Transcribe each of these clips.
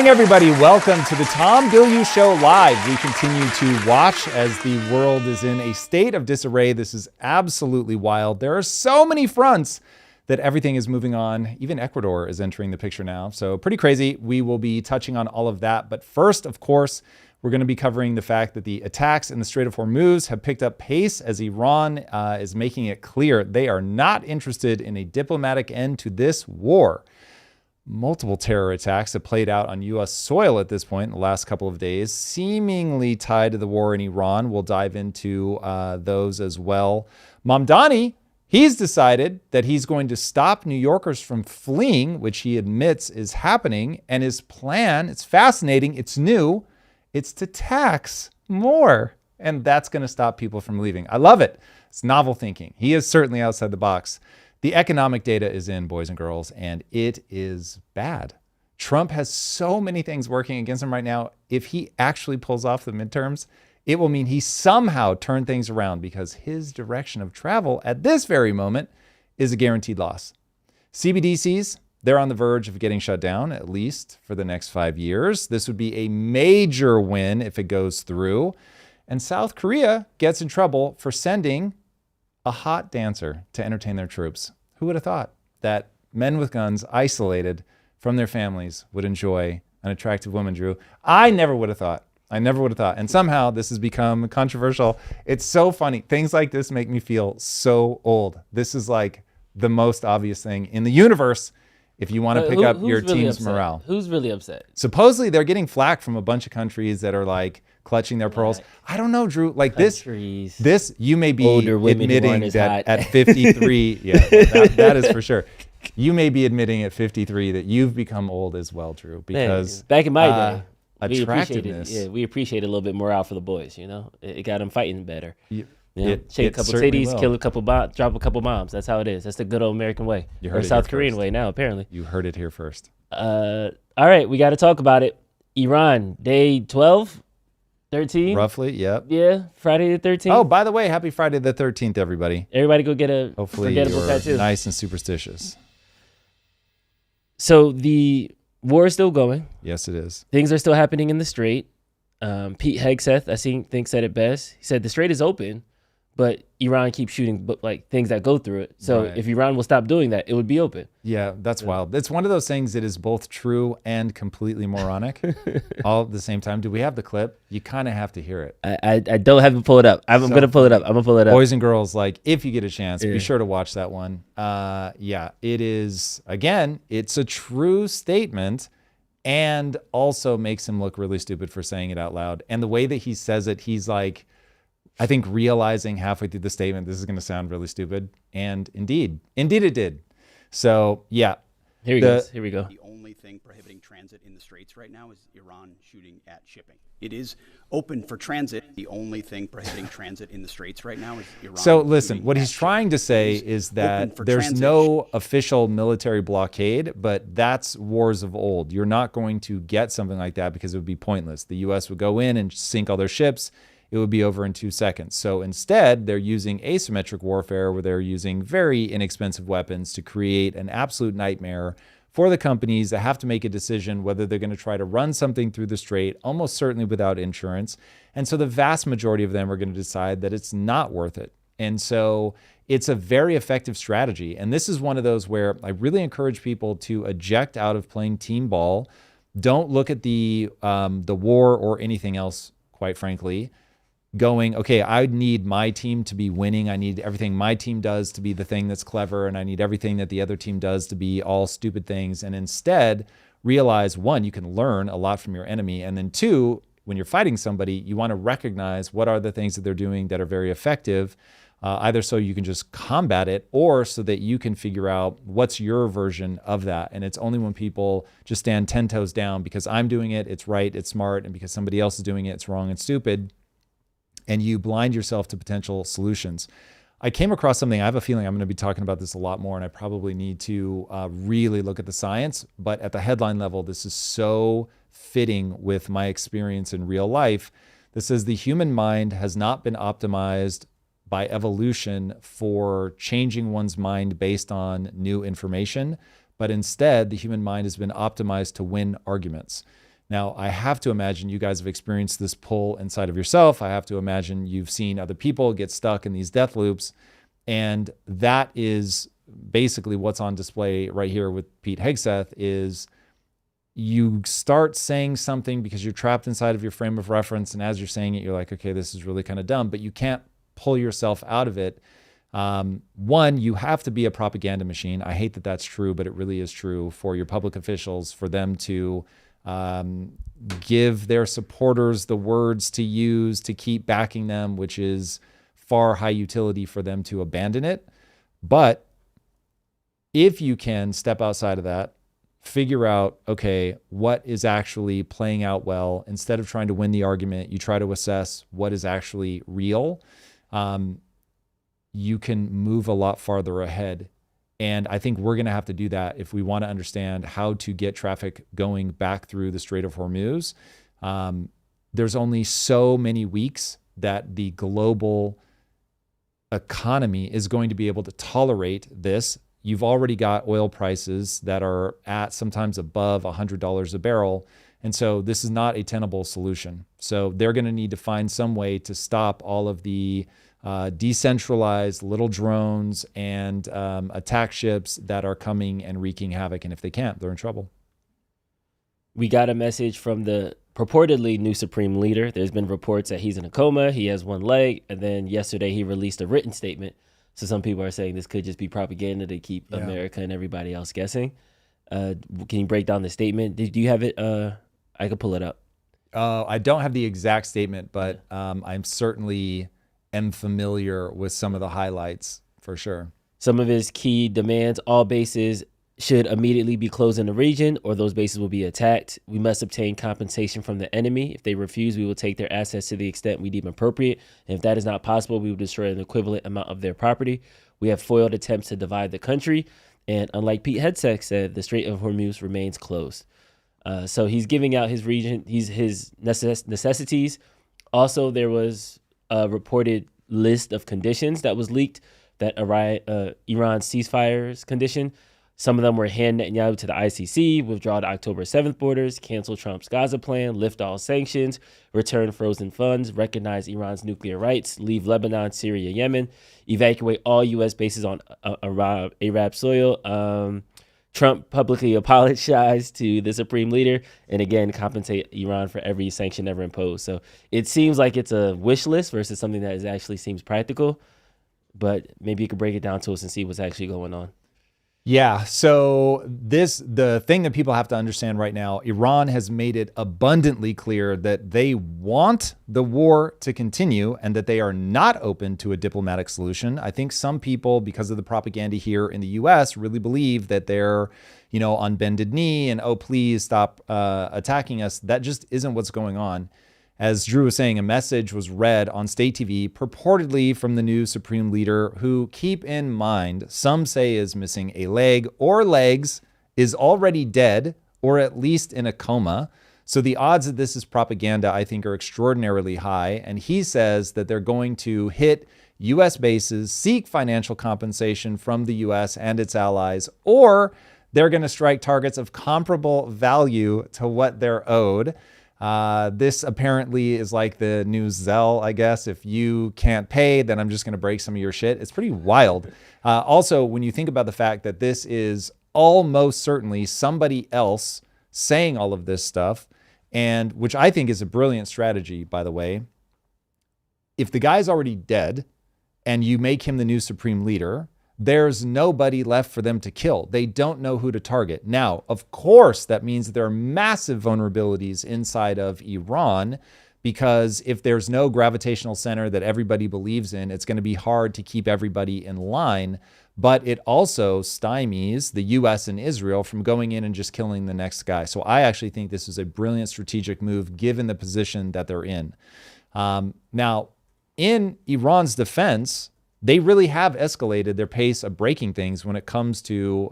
Everybody, welcome to the Tom Bilyeu Show Live. We continue to watch as the world is in a state of disarray. This is absolutely wild. There are so many fronts that everything is moving on. Even Ecuador is entering the picture now. So pretty crazy. We will be touching on all of that. But first, of course, we're going to be covering the fact that the attacks in the Strait of Hormuz have picked up pace as Iran is making it clear they are not interested in a diplomatic end to this war. Multiple terror attacks have played out on U.S. soil at this point in the last couple of days, seemingly tied to the war in Iran. We'll dive into those as well. Mamdani, he's decided that he's going to stop New Yorkers from fleeing, which he admits is happening. And his plan, it's fascinating, it's new, it's to tax more. And that's going to stop people from leaving. I love it. It's novel thinking. He is certainly outside the box. The economic data is in, boys and girls, and it is bad. Trump has so many things working against him right now. If he actually pulls off the midterms, it will mean he somehow turned things around because his direction of travel at this very moment is a guaranteed loss. CBDCs, they're on the verge of getting shut down, at least for the next 5 years. This would be a major win if it goes through. And South Korea gets in trouble for sending a hot dancer to entertain their troops. Who would have thought that men with guns isolated from their families would enjoy an attractive woman, Drew? I never would have thought. And somehow this has become controversial. It's so funny. Things like this make me feel so old. This is like the most obvious thing in the universe if you want to pick up your really team's upset? morale. Who's really upset? Supposedly they're getting flack from a bunch of countries that are like clutching their pearls. I don't know, Drew. Like this, you may be admitting that at 53. Yeah, that is for sure. You may be admitting at 53 that you've become old as well, Drew. Because back in my day, attractiveness. we appreciated a little bit morale for the boys. You know, it got them fighting better. Shake a couple certainly cities, kill a couple bombs, drop a couple bombs. That's how it is. That's the good old American way, or South Korean way now, apparently. You heard it here first. All right, we got to talk about it. Iran, day 12, 13? Roughly, yep. Yeah, Friday the 13th. Oh, by the way, happy Friday the 13th, everybody. Everybody go get a Hopefully forgettable you're tattoo. Nice and superstitious. So the war is still going. Yes, it is. Things are still happening in the Strait. Pete Hegseth, I think said it best. He said the Strait is open, but Iran keeps shooting things that go through it. So if Iran will stop doing that, it would be open. Yeah, that's wild. It's one of those things that is both true and completely moronic all at the same time. Do we have the clip? You kind of have to hear it. I don't have it pulled up. I'm going to pull it up. Boys and girls, like, if you get a chance, be sure to watch that one. Yeah, it is, again, it's a true statement and also makes him look really stupid for saying it out loud. And the way that he says it, he's like, I think realizing halfway through the statement, this is going to sound really stupid. And indeed it did. So, yeah. Here we go. The only thing prohibiting transit in the Straits right now is Iran shooting at shipping. It is open for transit. The only thing prohibiting transit in the Straits right now is Iran. So listen, what he's trying to say is that there's no official military blockade, but that's wars of old. You're not going to get something like that because it would be pointless. The U.S. would go in and sink all their ships. It would be over in 2 seconds. So instead, they're using asymmetric warfare where they're using very inexpensive weapons to create an absolute nightmare for the companies that have to make a decision whether they're going to try to run something through the strait, almost certainly without insurance. And so the vast majority of them are going to decide that it's not worth it. And so it's a very effective strategy. And this is one of those where I really encourage people to eject out of playing team ball. Don't look at the war or anything else, quite frankly, going, okay, I need my team to be winning. I need everything my team does to be the thing that's clever, and I need everything that the other team does to be all stupid things. And instead, realize, one, you can learn a lot from your enemy. And then two, when you're fighting somebody, you want to recognize what are the things that they're doing that are very effective, either so you can just combat it or so that you can figure out what's your version of that. And it's only when people just stand 10 toes down because I'm doing it, it's right, it's smart, and because somebody else is doing it, it's wrong and stupid, and you blind yourself to potential solutions. I came across something, I have a feeling I'm going to be talking about this a lot more, and I probably need to really look at the science, but at the headline level, this is so fitting with my experience in real life. This says the human mind has not been optimized by evolution for changing one's mind based on new information, but instead the human mind has been optimized to win arguments. Now, I have to imagine you guys have experienced this pull inside of yourself. I have to imagine you've seen other people get stuck in these death loops. And that is basically what's on display right here with Pete Hegseth is you start saying something because you're trapped inside of your frame of reference. And as you're saying it, you're like, okay, this is really kind of dumb, but you can't pull yourself out of it. One, you have to be a propaganda machine. I hate that that's true, but it really is true for your public officials, for them to give their supporters the words to use to keep backing them, which is far high utility for them to abandon it. But if you can step outside of that, figure out, okay, what is actually playing out well, instead of trying to win the argument, you try to assess what is actually real. You can move a lot farther ahead. And I think we're going to have to do that if we want to understand how to get traffic going back through the Strait of Hormuz. There's only so many weeks that the global economy is going to be able to tolerate this. You've already got oil prices that are at sometimes above $100 a barrel. And so this is not a tenable solution. So they're going to need to find some way to stop all of the decentralized little drones and attack ships that are coming and wreaking havoc. And if they can't, they're in trouble. We got a message from the purportedly new supreme leader. There's been reports that he's in a coma, he has one leg, and then yesterday he released a written statement. So some people are saying this could just be propaganda to keep America and everybody else guessing. Can you break down the statement? Do you have it? I could pull it up. I don't have the exact statement, but I'm certainly am familiar with some of the highlights for sure. Some of his key demands: all bases should immediately be closed in the region, or those bases will be attacked. We must obtain compensation from the enemy. If they refuse, we will take their assets to the extent we deem appropriate. And if that is not possible, we will destroy an equivalent amount of their property. We have foiled attempts to divide the country. And unlike Pete Hegseth said, the Strait of Hormuz remains closed. So he's giving out his region, his necessities. Also, there was a reported list of conditions that was leaked that Iran's ceasefires condition. Some of them were hand Netanyahu to the ICC, withdraw the October 7th borders, cancel Trump's Gaza plan, lift all sanctions, return frozen funds, recognize Iran's nuclear rights, leave Lebanon, Syria, Yemen, evacuate all U.S. bases on Arab soil. Trump publicly apologized to the supreme leader and again compensate Iran for every sanction ever imposed. So it seems like it's a wish list versus something that actually seems practical. But maybe you could break it down to us and see what's actually going on. Yeah. So the thing that people have to understand right now, Iran has made it abundantly clear that they want the war to continue and that they are not open to a diplomatic solution. I think some people, because of the propaganda here in the US, really believe that they're, on bended knee and, oh, please stop attacking us. That just isn't what's going on. As Drew was saying, a message was read on state TV, purportedly from the new supreme leader, who, keep in mind, some say is missing a leg or legs, is already dead, or at least in a coma. So the odds that this is propaganda, I think, are extraordinarily high. And he says that they're going to hit U.S. bases, seek financial compensation from the U.S. and its allies, or they're going to strike targets of comparable value to what they're owed. This apparently is like the new Zelle, I guess. If you can't pay, then I'm just going to break some of your shit. It's pretty wild. Also, when you think about the fact that this is almost certainly somebody else saying all of this stuff, and which I think is a brilliant strategy, by the way. If the guy's already dead and you make him the new supreme leader, there's nobody left for them to kill. They don't know who to target. Now, of course, that means that there are massive vulnerabilities inside of Iran, because if there's no gravitational center that everybody believes in, it's going to be hard to keep everybody in line. But it also stymies the US and Israel from going in and just killing the next guy. So I actually think this is a brilliant strategic move given the position that they're in. Now, in Iran's defense, they really have escalated their pace of breaking things when it comes to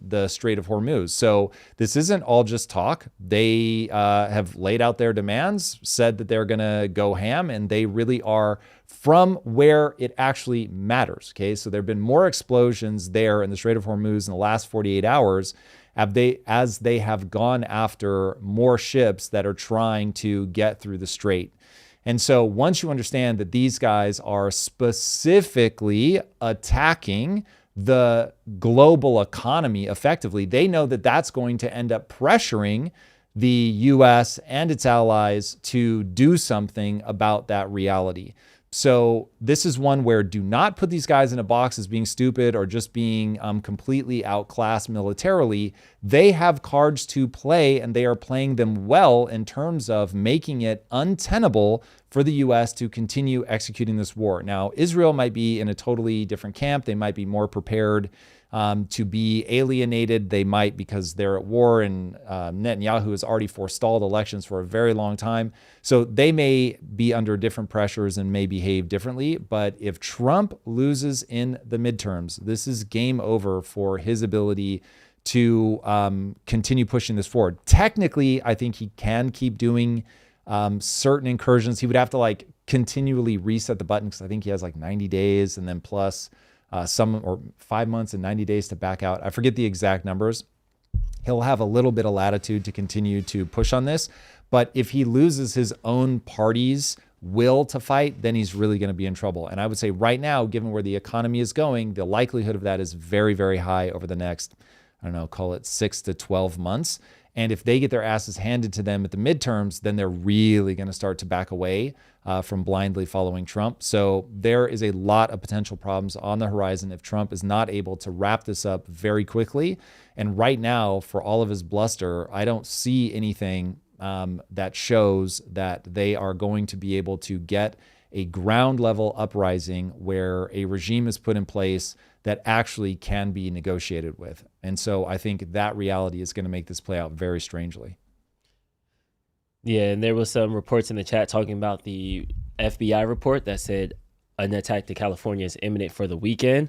the Strait of Hormuz. So this isn't all just talk. They have laid out their demands, said that they're going to go ham, and they really are from where it actually matters. Okay, so there have been more explosions there in the Strait of Hormuz in the last 48 hours. as they have gone after more ships that are trying to get through the strait. And so once you understand that these guys are specifically attacking the global economy effectively, they know that that's going to end up pressuring the US and its allies to do something about that reality. So this is one where do not put these guys in a box as being stupid or just being completely outclassed militarily. They have cards to play, and they are playing them well in terms of making it untenable for the U.S. to continue executing this war. Now, Israel might be in a totally different camp. They might be more prepared to be alienated. They might, because they're at war, and Netanyahu has already forestalled elections for a very long time. So they may be under different pressures and may behave differently. But if Trump loses in the midterms, this is game over for his ability to continue pushing this forward. Technically, I think he can keep doing certain incursions. He would have to continually reset the button, because I think he has 90 days and then plus or 5 months and 90 days to back out. I forget the exact numbers. He'll have a little bit of latitude to continue to push on this. But if he loses his own party's will to fight, then he's really going to be in trouble. And I would say right now, given where the economy is going, the likelihood of that is very, very high over the next, I don't know, call it 6 to 12 months. And if they get their asses handed to them at the midterms, then they're really going to start to back away from blindly following Trump. So there is a lot of potential problems on the horizon if Trump is not able to wrap this up very quickly. And right now, for all of his bluster, I don't see anything that shows that they are going to be able to get a ground level uprising where a regime is put in place that actually can be negotiated with. And so I think that reality is going to make this play out very strangely. Yeah, and there was some reports in the chat talking about the FBI report that said an attack to California is imminent for the weekend.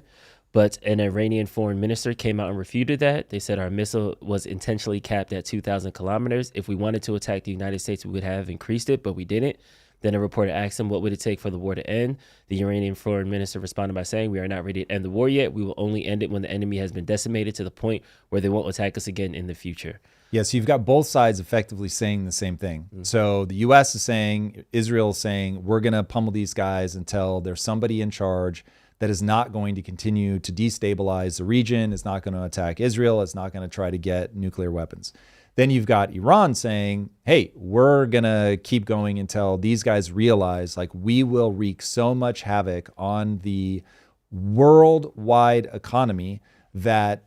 But an Iranian foreign minister came out and refuted that. They said our missile was intentionally capped at 2,000 kilometers. If we wanted to attack the United States, we would have increased it, but we didn't. Then a reporter asked him, what would it take for the war to end? The Iranian foreign minister responded by saying, we are not ready to end the war yet. We will only end it when the enemy has been decimated to the point where they won't attack us again in the future. Yeah, so you've got both sides effectively saying the same thing. Mm-hmm. So the U.S. is saying, Israel is saying, we're going to pummel these guys until there's somebody in charge that is not going to continue to destabilize the region, is not going to attack Israel, is not going to try to get nuclear weapons. Then you've got Iran saying, hey, we're going to keep going until these guys realize we will wreak so much havoc on the worldwide economy that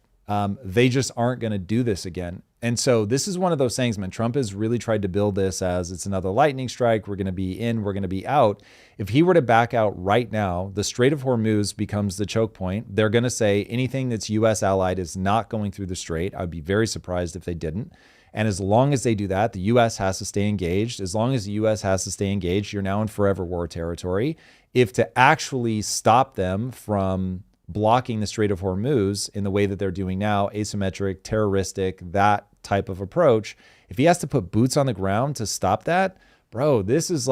they just aren't going to do this again. And so this is one of those things, man. Trump has really tried to build this as it's another lightning strike. We're going to be in, we're going to be out. If he were to back out right now, the Strait of Hormuz becomes the choke point. They're going to say anything that's U.S. allied is not going through the strait. I'd be very surprised if they didn't. And as long as they do that, the U.S. has to stay engaged. As long as the U.S. has to stay engaged, you're now in forever war territory. If to actually stop them from blocking the Strait of Hormuz in the way that they're doing now, asymmetric, terroristic, that type of approach, if he has to put boots on the ground to stop that, bro, this is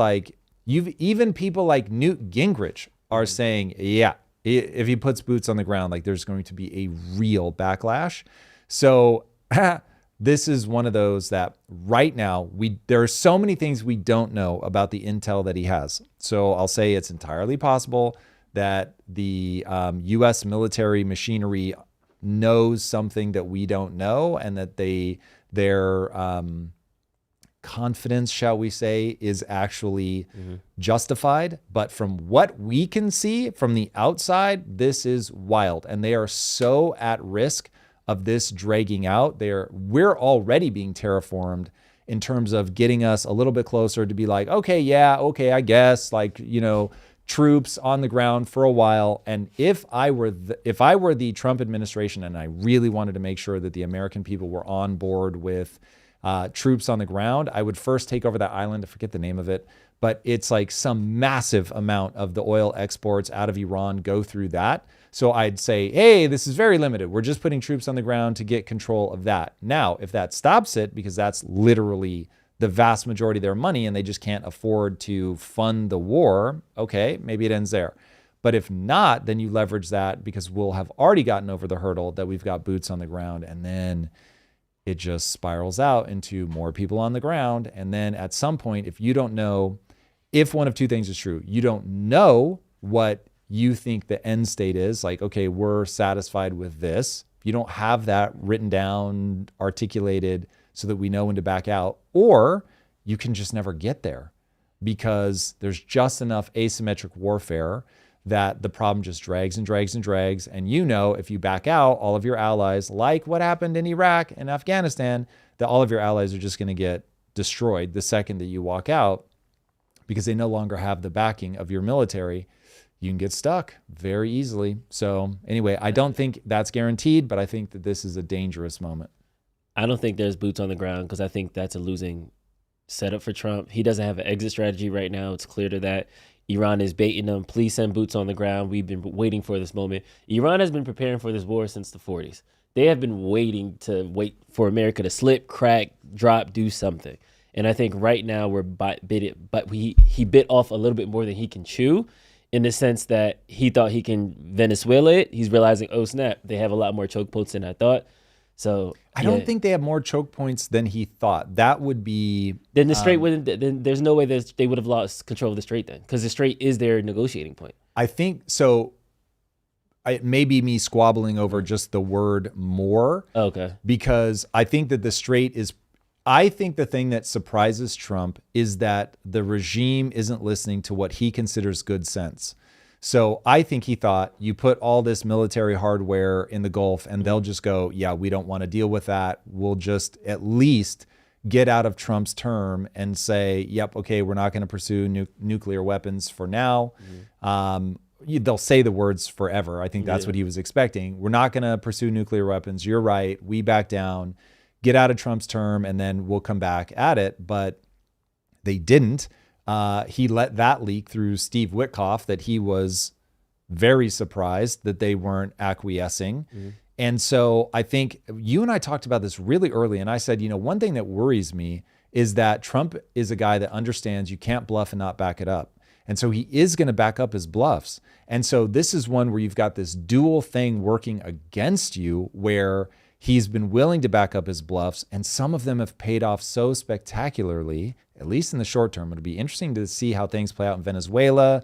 even people like Newt Gingrich are saying, yeah, if he puts boots on the ground, there's going to be a real backlash. So this is one of those that right now there are so many things we don't know about the intel that he has. So I'll say it's entirely possible that the U.S. military machinery knows something that we don't know, and that their confidence, shall we say, is actually justified. But from what we can see from the outside, this is wild, and they are so at risk of this dragging out. We're already being terraformed in terms of getting us a little bit closer to be okay, I guess, troops on the ground for a while. And if I were the Trump administration, and I really wanted to make sure that the American people were on board with troops on the ground, I would first take over that island. I forget the name of it, but it's some massive amount of the oil exports out of Iran go through that. So I'd say, hey, this is very limited. We're just putting troops on the ground to get control of that. Now, if that stops it, because that's literally the vast majority of their money and they just can't afford to fund the war, okay, maybe it ends there. But if not, then you leverage that, because we'll have already gotten over the hurdle that we've got boots on the ground. And then it just spirals out into more people on the ground. And then at some point, if you don't know, if one of two things is true, you don't know what you think the end state is, like, okay, we're satisfied with this. You don't have that written down, articulated so that we know when to back out, or you can just never get there because there's just enough asymmetric warfare that the problem just drags and drags and drags. And you know, if you back out, all of your allies, like what happened in Iraq and Afghanistan, that all of your allies are just going to get destroyed the second that you walk out because they no longer have the backing of your military. You can get stuck very easily. So anyway, I don't think that's guaranteed, but I think that this is a dangerous moment. I don't think there's boots on the ground because I think that's a losing setup for Trump. He doesn't have an exit strategy right now. It's clear to that. Iran is baiting them. Please send boots on the ground. We've been waiting for this moment. Iran has been preparing for this war since the 40s. They have been waiting for America to slip, crack, drop, do something. And I think right now we're he bit off a little bit more than he can chew, in the sense that he thought he can Venezuela it. He's realizing, oh snap, they have a lot more choke points than I thought. So I don't think they have more choke points than he thought. That would be then the Strait wouldn't. Then there's no way that they would have lost control of the Strait then, because the Strait is their negotiating point. I think so. It may be me squabbling over just the word more. Okay. Because I think that the Strait is. I think the thing that surprises Trump is that the regime isn't listening to what he considers good sense. So I think he thought you put all this military hardware in the Gulf and they'll just go, yeah, we don't want to deal with that. We'll just at least get out of Trump's term and say, yep, okay, we're not going to pursue nuclear weapons for now. They'll say the words forever. I think that's what he was expecting. We're not going to pursue nuclear weapons. You're right. We back down, get out of Trump's term, and then we'll come back at it. But they didn't. He let that leak through Steve Witkoff that he was very surprised that they weren't acquiescing. And so I think you and I talked about this really early. And I said, one thing that worries me is that Trump is a guy that understands you can't bluff and not back it up. And so he is going to back up his bluffs. And so this is one where you've got this dual thing working against you, where he's been willing to back up his bluffs, and some of them have paid off so spectacularly, at least in the short term. It'll be interesting to see how things play out in Venezuela.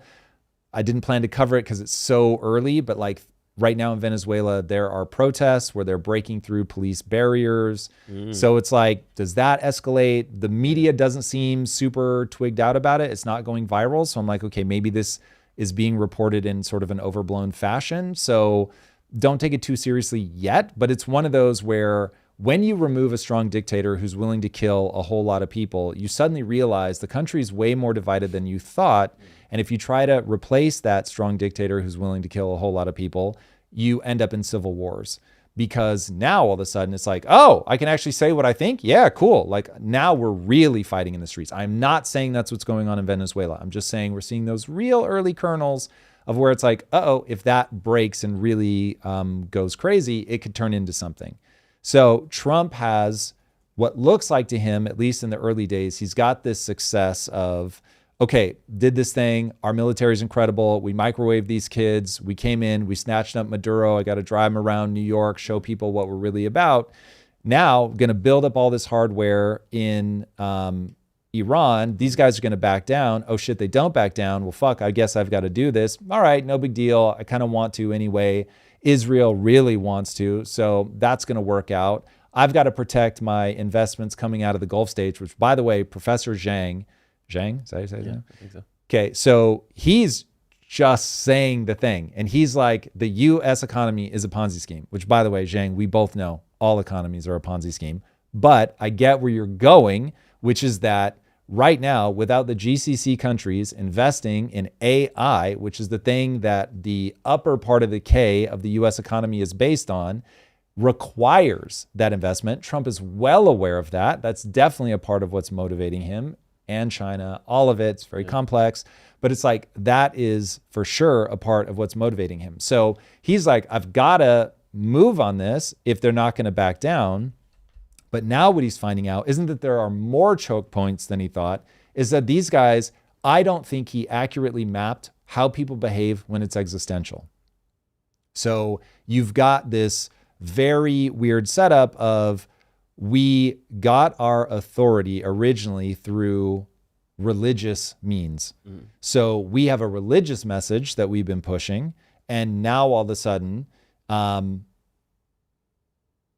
I didn't plan to cover it because it's so early, but like right now in Venezuela, there are protests where they're breaking through police barriers. So it's like, does that escalate? The media doesn't seem super twigged out about it. It's not going viral. So I'm like, okay, maybe this is being reported in sort of an overblown fashion. So don't take it too seriously yet, but it's one of those where when you remove a strong dictator who's willing to kill a whole lot of people, you suddenly realize the country is way more divided than you thought. And if you try to replace that strong dictator who's willing to kill a whole lot of people, you end up in civil wars. Because now all of a sudden it's like, oh, I can actually say what I think? Yeah, cool. Like now we're really fighting in the streets. I'm not saying that's what's going on in Venezuela. I'm just saying we're seeing those real early kernels of where it's like, if that breaks and really goes crazy, it could turn into something. So Trump has what looks like to him, at least in the early days, he's got this success of, okay, did this thing. Our military is incredible. We microwaved these kids. We came in, we snatched up Maduro. I got to drive him around New York, show people what we're really about. Now, going to build up all this hardware in Iran. These guys are going to back down. Oh shit, they don't back down. Well, fuck, I guess I've got to do this. All right, no big deal. I kind of want to anyway. Israel really wants to. So that's going to work out. I've got to protect my investments coming out of the Gulf states, which, by the way, Professor Zhang, is that how you say that? I think so. Okay, so he's just saying the thing. And he's like, the U.S. economy is a Ponzi scheme, which, by the way, Zhang, we both know all economies are a Ponzi scheme. But I get where you're going, which is that right now, without the GCC countries investing in AI, which is the thing that the upper part of the K of the U.S. economy is based on, requires that investment. Trump is well aware of that. That's definitely a part of what's motivating him, and China, all of it. It's very complex, but it's like that is for sure a part of what's motivating him. So he's like, I've got to move on this if they're not going to back down. But now what he's finding out isn't that there are more choke points than he thought, is that these guys, I don't think he accurately mapped how people behave when it's existential. So you've got this very weird setup of we got our authority originally through religious means. So we have a religious message that we've been pushing. And now all of a sudden,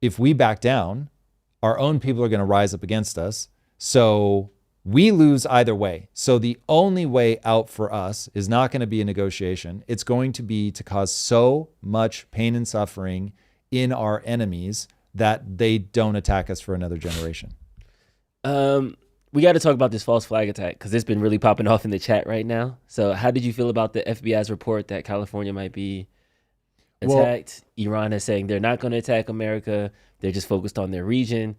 if we back down, our own people are going to rise up against us. So we lose either way. So the only way out for us is not going to be a negotiation. It's going to be to cause so much pain and suffering in our enemies that they don't attack us for another generation. We got to talk about this false flag attack because it's been really popping off in the chat right now. So how did you feel about the FBI's report that California might be attacked? Iran is saying they're not going to attack America. They're just focused on their region.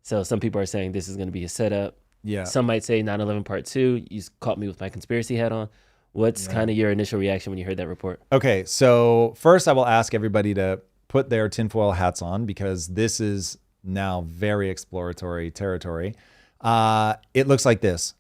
So some people are saying this is going to be a setup. Yeah. Some might say 9/11 Part 2. You caught me with my conspiracy hat on. What's kind of your initial reaction when you heard that report? Okay, so first I will ask everybody to put their tinfoil hats on because this is now very exploratory territory. It looks like this.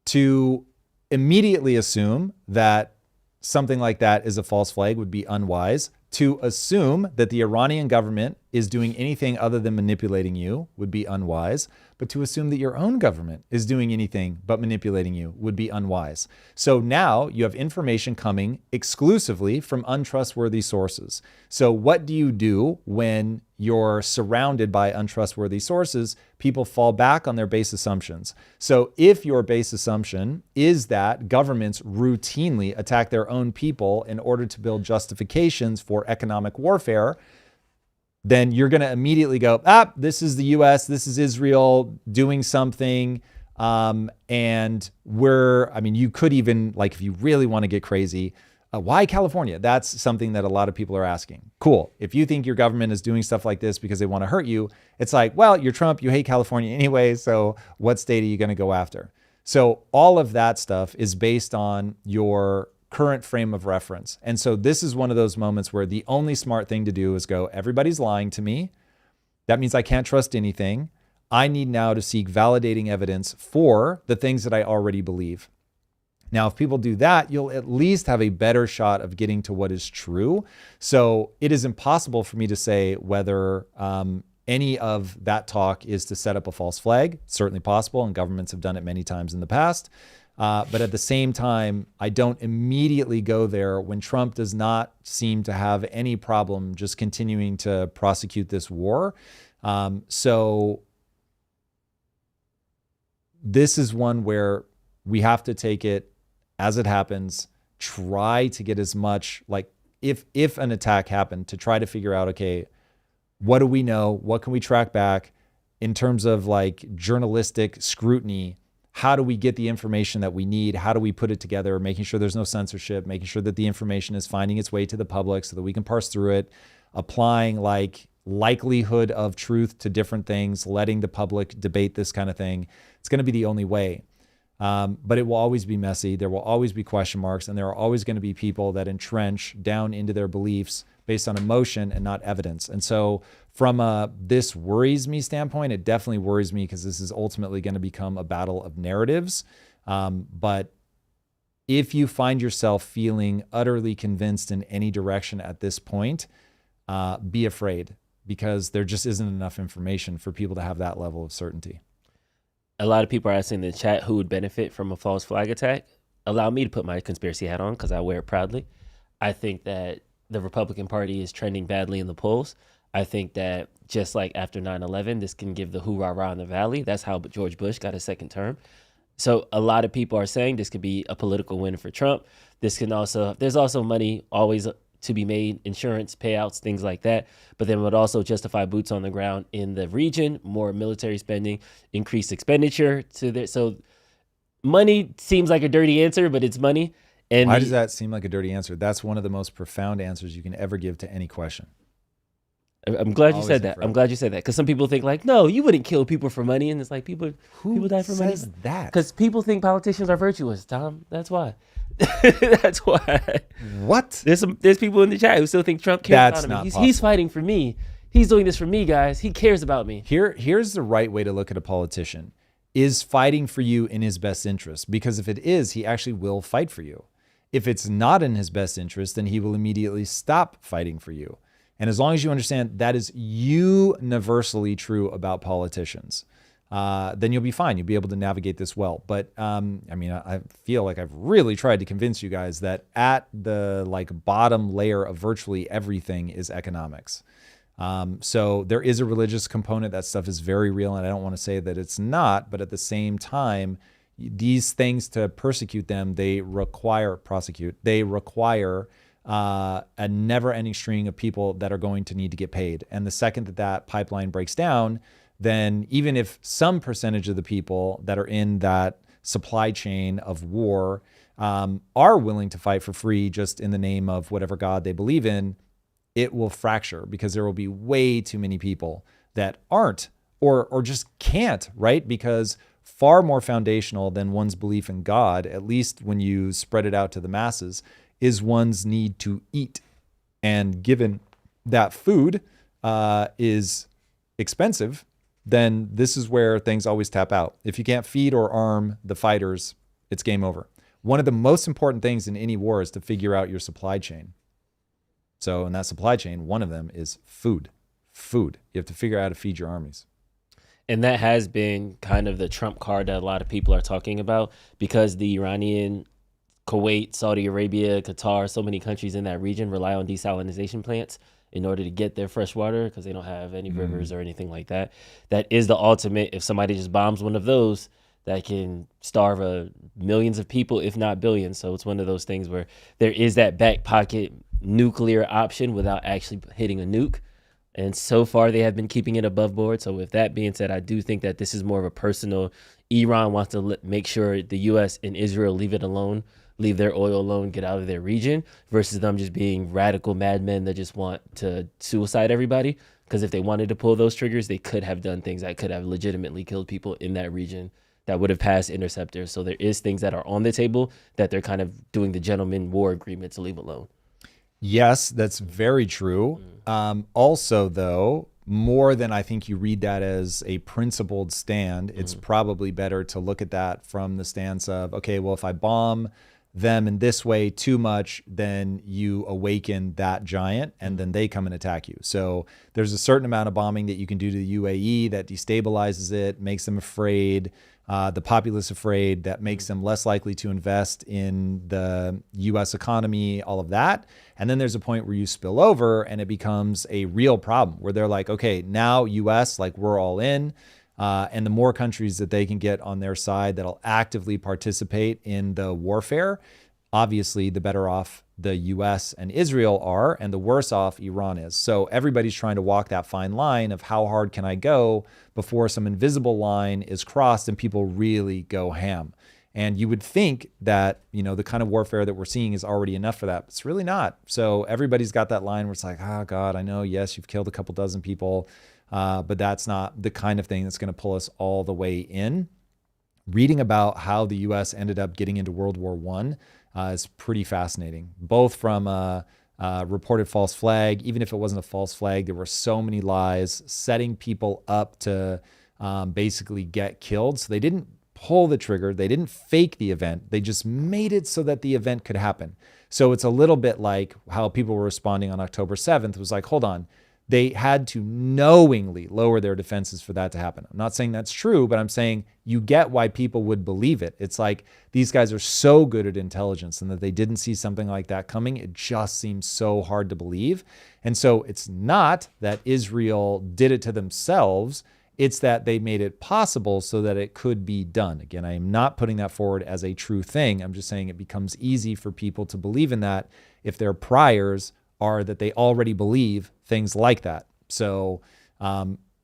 To immediately assume that something like that is a false flag would be unwise. To assume that the Iranian government is doing anything other than manipulating you would be unwise. But to assume that your own government is doing anything but manipulating you would be unwise. So now you have information coming exclusively from untrustworthy sources. So what do you do when you're surrounded by untrustworthy sources? People fall back on their base assumptions. So if your base assumption is that governments routinely attack their own people in order to build justifications for economic warfare, then you're going to immediately go, this is the US, this is Israel doing something. And you could even, like, if you really want to get crazy, why California? That's something that a lot of people are asking. Cool. If you think your government is doing stuff like this because they want to hurt you, it's like, well, you're Trump, you hate California anyway, so what state are you going to go after? So all of that stuff is based on your current frame of reference. And so this is one of those moments where the only smart thing to do is go, everybody's lying to me. That means I can't trust anything. I need now to seek validating evidence for the things that I already believe. Now, if people do that, you'll at least have a better shot of getting to what is true. So it is impossible for me to say whether any of that talk is to set up a false flag. It's certainly possible, and governments have done it many times in the past. But at the same time, I don't immediately go there when Trump does not seem to have any problem just continuing to prosecute this war. So this is one where we have to take it as it happens, try to get as much, like if an attack happened, to try to figure out, okay, what do we know? What can we track back in terms of like journalistic scrutiny? How do we get the information that we need? How do we put it together? Making sure there's no censorship, making sure that the information is finding its way to the public so that we can parse through it, applying like likelihood of truth to different things, letting the public debate this kind of thing. It's going to be the only way. But it will always be messy. There will always be question marks, and there are always going to be people that entrench down into their beliefs based on emotion and not evidence. And so from a this worries me standpoint, it definitely worries me because this is ultimately going to become a battle of narratives. But if you find yourself feeling utterly convinced in any direction at this point, be afraid, because there just isn't enough information for people to have that level of certainty. A lot of people are asking in the chat who would benefit from a false flag attack. Allow me to put my conspiracy hat on because I wear it proudly. I think that the Republican Party is trending badly in the polls. I think that just like after 9/11, this can give the hoorah-rah in the valley. That's how George Bush got a second term. So a lot of people are saying this could be a political win for Trump. There's also money always to be made, insurance payouts, things like that. But then it would also justify boots on the ground in the region, more military spending, increased expenditure to there. So money seems like a dirty answer, but it's money. And why does that seem like a dirty answer? That's one of the most profound answers you can ever give to any question. I'm glad you said that. I'm glad you said that. Because some people think like, no, you wouldn't kill people for money. And it's like, people die for money. Who says that? Because people think politicians are virtuous, Tom. That's why. That's why. What? There's people in the chat who still think Trump cares about me. He's fighting for me. He's doing this for me, guys. He cares about me. Here's the right way to look at a politician. Is fighting for you in his best interest? Because if it is, he actually will fight for you. If it's not in his best interest, then he will immediately stop fighting for you. And as long as you understand that is universally true about politicians, then you'll be fine. You'll be able to navigate this well. But I feel like I've really tried to convince you guys that at the bottom layer of virtually everything is economics. So there is a religious component. That stuff is very real, and I don't want to say that it's not. But at the same time, these things, to prosecute them, they require a never-ending string of people that are going to need to get paid. And the second that pipeline breaks down, then even if some percentage of the people that are in that supply chain of war are willing to fight for free just in the name of whatever God they believe in, it will fracture because there will be way too many people that aren't or just can't, right? Because far more foundational than one's belief in God, at least when you spread it out to the masses, is one's need to eat. And given that food is expensive, then this is where things always tap out. If you can't feed or arm the fighters, it's game over. One of the most important things in any war is to figure out your supply chain. So in that supply chain, one of them is food. Food. You have to figure out how to feed your armies. And that has been kind of the trump card that a lot of people are talking about, because the Iranian, Kuwait, Saudi Arabia, Qatar, so many countries in that region rely on desalination plants in order to get their fresh water because they don't have any rivers or anything like that. That is the ultimate. If somebody just bombs one of those, that can starve millions of people, if not billions. So it's one of those things where there is that back pocket nuclear option without actually hitting a nuke. And so far, they have been keeping it above board. So with that being said, I do think that this is more of a personal. Iran wants to make sure the U.S. and Israel leave it alone, leave their oil alone, get out of their region, versus them just being radical madmen that just want to suicide everybody. Because if they wanted to pull those triggers, they could have done things that could have legitimately killed people in that region that would have passed interceptors. So there is things that are on the table that they're kind of doing the gentleman war agreement to leave alone. Yes, that's very true. Also, though, more than I think you read that as a principled stand, it's probably better to look at that from the stance of, okay, well, if I bomb them in this way too much, then you awaken that giant and then they come and attack you. So there's a certain amount of bombing that you can do to the UAE that destabilizes it, makes them afraid, the populace afraid, that makes them less likely to invest in the US economy, all of that. And then there's a point where you spill over and it becomes a real problem where they're like, okay, now US, we're all in. And the more countries that they can get on their side that'll actively participate in the warfare, obviously the better off the US and Israel are, and the worse off Iran is. So everybody's trying to walk that fine line of how hard can I go before some invisible line is crossed and people really go ham. And you would think that, the kind of warfare that we're seeing is already enough for that. But it's really not. So everybody's got that line where it's like, oh God, I know, yes, you've killed a couple dozen people, but that's not the kind of thing that's going to pull us all the way in. Reading about how the U.S. ended up getting into World War I is pretty fascinating, both from a reported false flag. Even if it wasn't a false flag, there were so many lies setting people up to basically get killed. So they didn't pull the trigger. They didn't fake the event. They just made it so that the event could happen. So it's a little bit like how people were responding on October 7th. It was like, hold on. They had to knowingly lower their defenses for that to happen. I'm not saying that's true, but I'm saying you get why people would believe it. It's like these guys are so good at intelligence, and that they didn't see something like that coming. It just seems so hard to believe. And so it's not that Israel did it to themselves. It's that they made it possible so that it could be done. Again, I am not putting that forward as a true thing. I'm just saying it becomes easy for people to believe in that if their priors are that they already believe things like that. So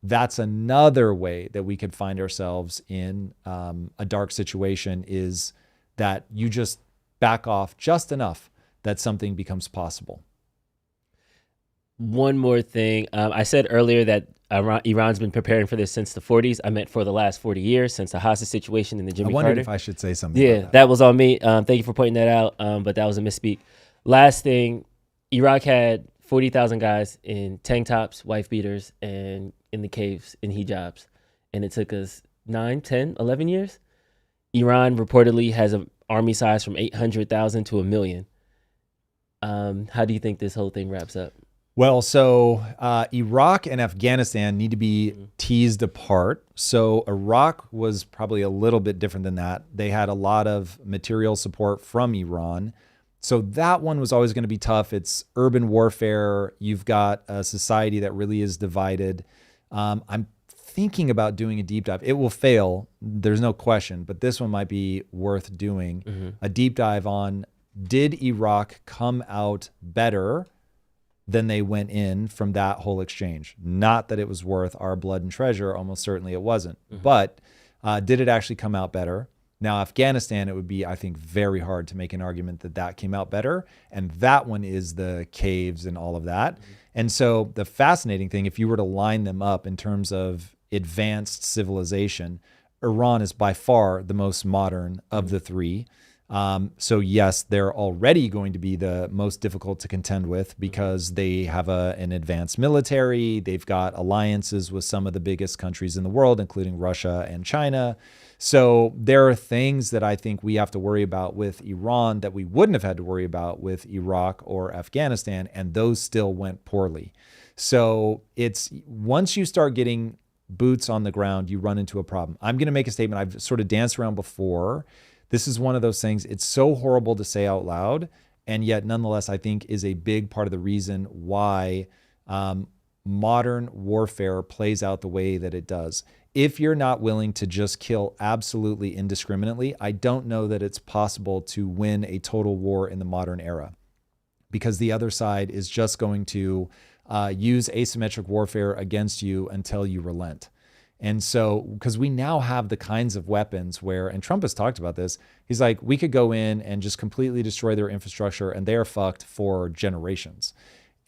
that's another way that we could find ourselves in a dark situation, is that you just back off just enough that something becomes possible. One more thing. I said earlier that Iran's been preparing for this since the 40s. I meant for the last 40 years, since the hostage situation in the Jimmy Carter. I wondered if I should say something Yeah, about that was on me. Thank you for pointing that out, but that was a misspeak. Last thing, Iraq had 40,000 guys in tank tops, wife beaters, and in the caves in hijabs. And it took us 9, 10, 11 years. Iran reportedly has an army size from 800,000 to 1 million. How do you think this whole thing wraps up? Well, so Iraq and Afghanistan need to be teased apart. So Iraq was probably a little bit different than that. They had a lot of material support from Iran. So that one was always going to be tough. It's urban warfare. You've got a society that really is divided. I'm thinking about doing a deep dive. It will fail. There's no question. But this one might be worth doing a deep dive on, did Iraq come out better than they went in from that whole exchange? Not that it was worth our blood and treasure. Almost certainly it wasn't. But did it actually come out better? Now, Afghanistan, it would be, I think, very hard to make an argument that that came out better. And that one is the caves and all of that. And so the fascinating thing, if you were to line them up in terms of advanced civilization, Iran is by far the most modern of the three. So yes, they're already going to be the most difficult to contend with because they have an advanced military. They've got alliances with some of the biggest countries in the world, including Russia and China. So there are things that I think we have to worry about with Iran that we wouldn't have had to worry about with Iraq or Afghanistan, and those still went poorly. So it's once you start getting boots on the ground, you run into a problem. I'm going to make a statement I've sort of danced around before. This is one of those things, it's so horrible to say out loud, and yet nonetheless, I think is a big part of the reason why modern warfare plays out the way that it does. If you're not willing to just kill absolutely indiscriminately, I don't know that it's possible to win a total war in the modern era, because the other side is just going to use asymmetric warfare against you until you relent. And so, because we now have the kinds of weapons where, and Trump has talked about this, he's like, we could go in and just completely destroy their infrastructure and they're fucked for generations.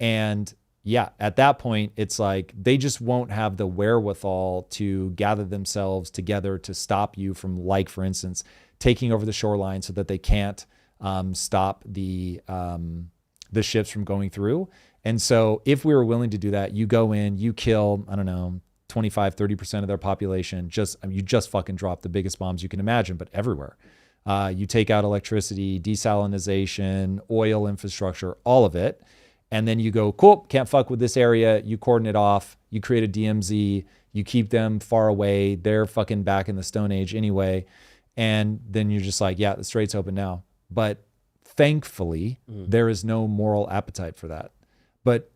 And yeah, at that point, it's like they just won't have the wherewithal to gather themselves together to stop you from, like, for instance, taking over the shoreline so that they can't stop the ships from going through. And so if we were willing to do that, you go in, you kill, I don't know, 25, 30% of their population. You just fucking drop the biggest bombs you can imagine, but everywhere. You take out electricity, desalinization, oil infrastructure, all of it. And then you go, cool, can't fuck with this area. You cordon it off. You create a DMZ. You keep them far away. They're fucking back in the Stone Age anyway. And then you're just like, yeah, the strait's open now. But thankfully, there is no moral appetite for that. But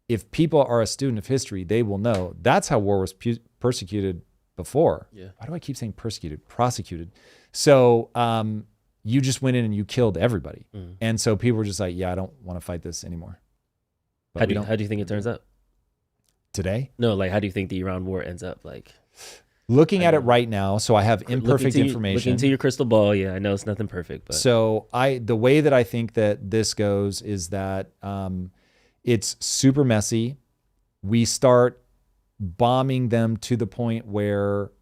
if people are a student of history, they will know that's how war was persecuted before. Yeah. Why do I keep saying persecuted? Prosecuted. So you just went in and you killed everybody. And so people were just like, yeah, I don't want to fight this anymore. How do you think it turns out? Today? No, like, how do you think the Iran war ends up? Like, looking at it right now, so I have imperfect information. Looking into your crystal ball, yeah, I know it's nothing perfect. But so the way that I think that this goes is that it's super messy. We start bombing them to the point where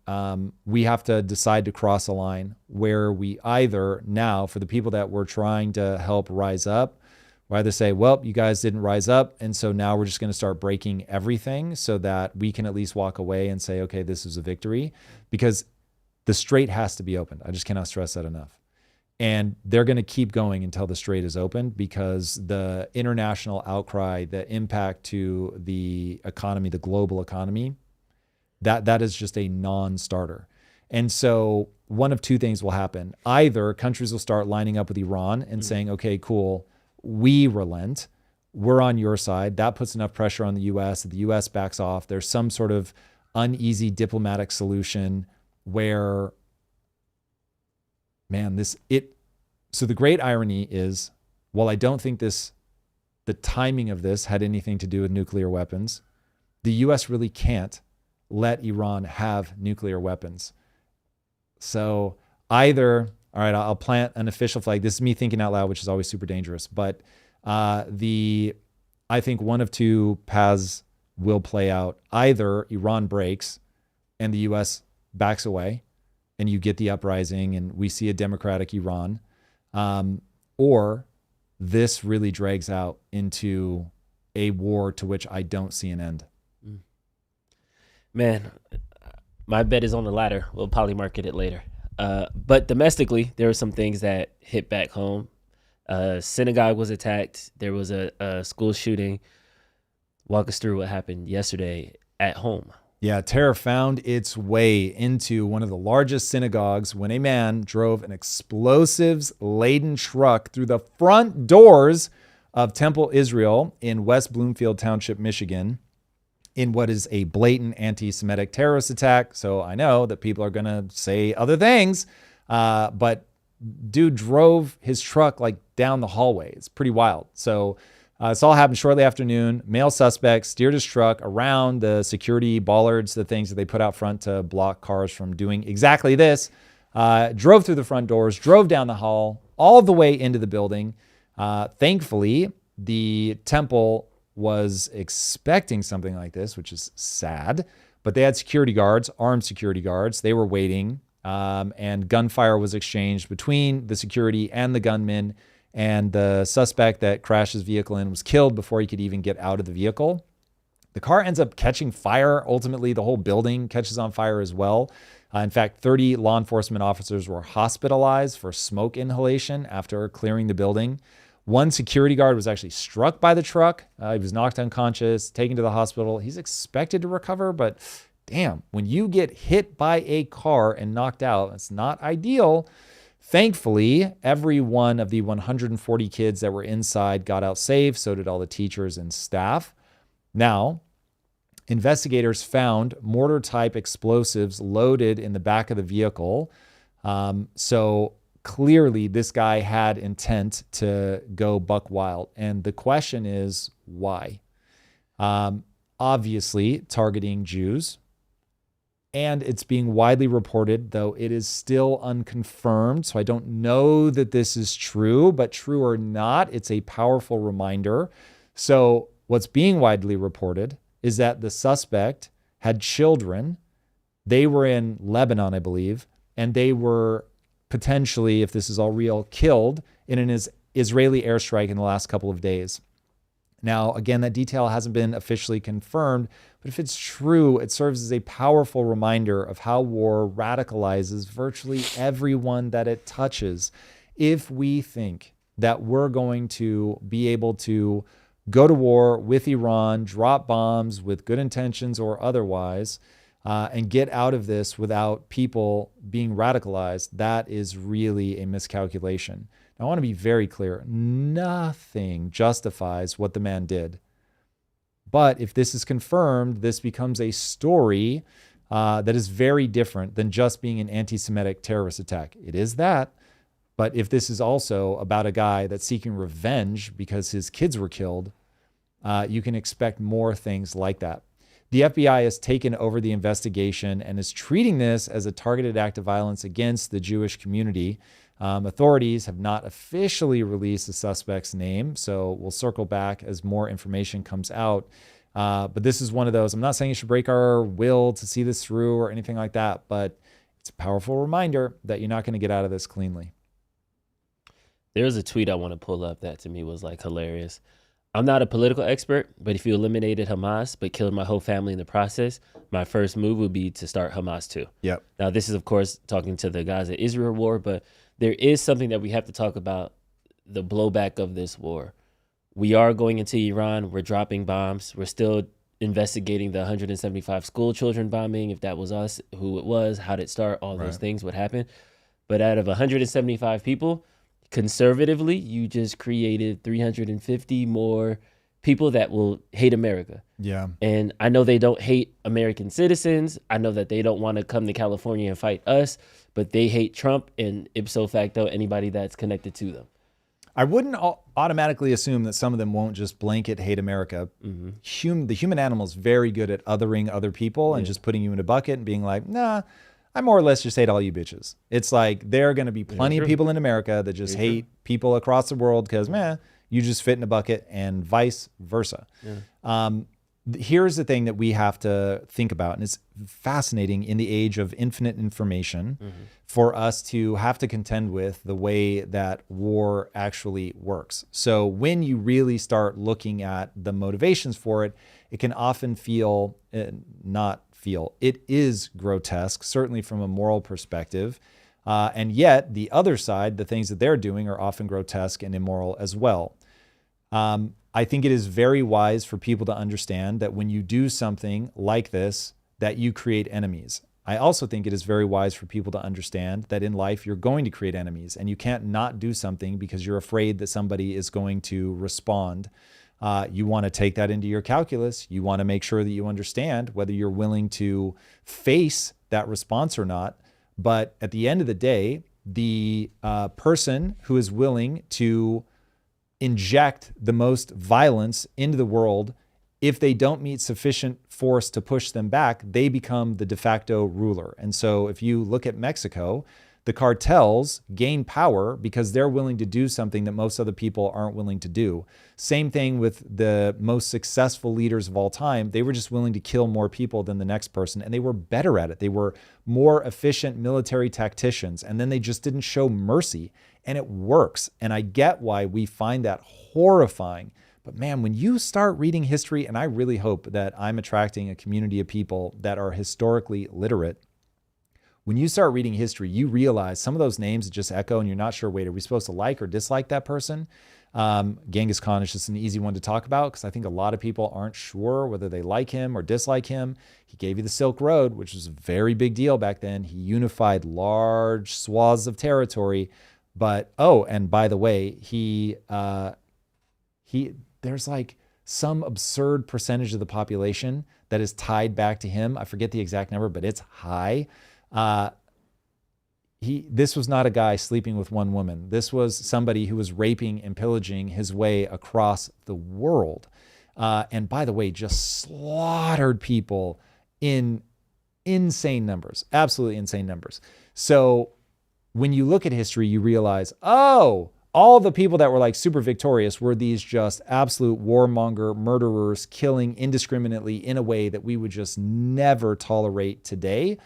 we have to decide to cross a line where we either now, for the people that we're trying to help rise up, we either say, well, you guys didn't rise up, and so now we're just going to start breaking everything so that we can at least walk away and say, okay, this is a victory, because the strait has to be opened. I just cannot stress that enough. And they're going to keep going until the strait is opened, because the international outcry, the impact to the economy, the global economy, that is just a non-starter. And so one of two things will happen. Either countries will start lining up with Iran and saying, okay, cool, we relent. We're on your side. That puts enough pressure on the U.S. that the U.S. backs off. There's some sort of uneasy diplomatic solution where, so the great irony is, while I don't think the timing of this had anything to do with nuclear weapons, the U.S. really can't let Iran have nuclear weapons. So either, all right, I'll plant an official flag. This is me thinking out loud, which is always super dangerous. But I think one of two paths will play out. Either Iran breaks and the U.S. backs away, and you get the uprising and we see a democratic Iran, or this really drags out into a war to which I don't see an end. Man, my bet is on the latter. We'll probably market it later. But domestically, there were some things that hit back home. Synagogue was attacked. There was a school shooting. Walk us through what happened yesterday at home. Yeah, terror found its way into one of the largest synagogues when a man drove an explosives-laden truck through the front doors of Temple Israel in West Bloomfield Township, Michigan, in what is a blatant anti-Semitic terrorist attack. So I know that people are going to say other things, but dude drove his truck like down the hallway. It's pretty wild. So this all happened shortly after noon. Male suspect steered his truck around the security bollards, the things that they put out front to block cars from doing exactly this. Drove through the front doors, drove down the hall, all the way into the building. Thankfully, the temple was expecting something like this, which is sad. But they had security guards, armed security guards. They were waiting, and gunfire was exchanged between the security and the gunmen. And the suspect that crashed his vehicle in was killed before he could even get out of the vehicle. The car ends up catching fire. Ultimately, the whole building catches on fire as well. In fact, 30 law enforcement officers were hospitalized for smoke inhalation after clearing the building. One security guard was actually struck by the truck. He was knocked unconscious, taken to the hospital. He's expected to recover, but damn, when you get hit by a car and knocked out, it's not ideal. Thankfully, every one of the 140 kids that were inside got out safe. So did all the teachers and staff. Now, investigators found mortar-type explosives loaded in the back of the vehicle. So clearly, this guy had intent to go buck wild. And the question is, why? Obviously, targeting Jews. And it's being widely reported, though it is still unconfirmed. So I don't know that this is true, but true or not, it's a powerful reminder. So what's being widely reported is that the suspect had children. They were in Lebanon, I believe, and they were potentially, if this is all real, killed in an Israeli airstrike in the last couple of days. Now, again, that detail hasn't been officially confirmed, but if it's true, it serves as a powerful reminder of how war radicalizes virtually everyone that it touches. If we think that we're going to be able to go to war with Iran, drop bombs with good intentions or otherwise, and get out of this without people being radicalized, that is really a miscalculation. Now, I want to be very clear. Nothing justifies what the man did. But if this is confirmed, this becomes a story that is very different than just being an anti-Semitic terrorist attack. It is that. But if this is also about a guy that's seeking revenge because his kids were killed, you can expect more things like that. The FBI has taken over the investigation and is treating this as a targeted act of violence against the Jewish community. Authorities have not officially released the suspect's name, so we'll circle back as more information comes out. But this is one of those. I'm not saying you should break our will to see this through or anything like that, but it's a powerful reminder that you're not going to get out of this cleanly. There's a tweet I want to pull up that to me was like hilarious. I'm not a political expert, but if you eliminated Hamas but killed my whole family in the process, my first move would be to start Hamas too. Yep. Now, this is, of course, talking to the Gaza-Israel war, but there is something that we have to talk about, the blowback of this war. We are going into Iran. We're dropping bombs. We're still investigating the 175 school children bombing, if that was us, who it was, how did it start, all those things, what happened. But out of 175 people, conservatively, you just created 350 more people that will hate America. Yeah. And I know they don't hate American citizens. I know that they don't want to come to California and fight us, but they hate Trump and ipso facto anybody that's connected to them. I wouldn't automatically assume that some of them won't just blanket hate America. Mm-hmm. The human animal is very good at othering other people and just putting you in a bucket and being like, nah, I more or less just hate all you bitches. It's like there are going to be plenty of people in America that just hate people across the world because, you just fit in a bucket, and vice versa. Yeah. Here's the thing that we have to think about, and it's fascinating in the age of infinite information for us to have to contend with the way that war actually works. So when you really start looking at the motivations for it, it can often feel, it is grotesque, certainly from a moral perspective. And yet the other side, the things that they're doing are often grotesque and immoral as well. I think it is very wise for people to understand that when you do something like this, that you create enemies. I also think it is very wise for people to understand that in life, you're going to create enemies and you can't not do something because you're afraid that somebody is going to respond. You want to take that into your calculus. You want to make sure that you understand whether you're willing to face that response or not. But at the end of the day, the person who is willing to inject the most violence into the world, if they don't meet sufficient force to push them back, they become the de facto ruler. And so if you look at Mexico, the cartels gain power because they're willing to do something that most other people aren't willing to do. Same thing with the most successful leaders of all time. They were just willing to kill more people than the next person, and they were better at it. They were more efficient military tacticians, and then they just didn't show mercy, and it works. And I get why we find that horrifying. But man, when you start reading history, and I really hope that I'm attracting a community of people that are historically literate, when you start reading history, you realize some of those names just echo and you're not sure, wait, are we supposed to like or dislike that person? Genghis Khan is just an easy one to talk about because I think a lot of people aren't sure whether they like him or dislike him. He gave you the Silk Road, which was a very big deal back then. He unified large swaths of territory. But, oh, and by the way, there's like some absurd percentage of the population that is tied back to him. I forget the exact number, but it's high. This was not a guy sleeping with one woman. This was somebody who was raping and pillaging his way across the world. And by the way, just slaughtered people in insane numbers, absolutely insane numbers. So when you look at history, you realize, oh, all the people that were like super victorious were these just absolute warmonger murderers killing indiscriminately in a way that we would just never tolerate today.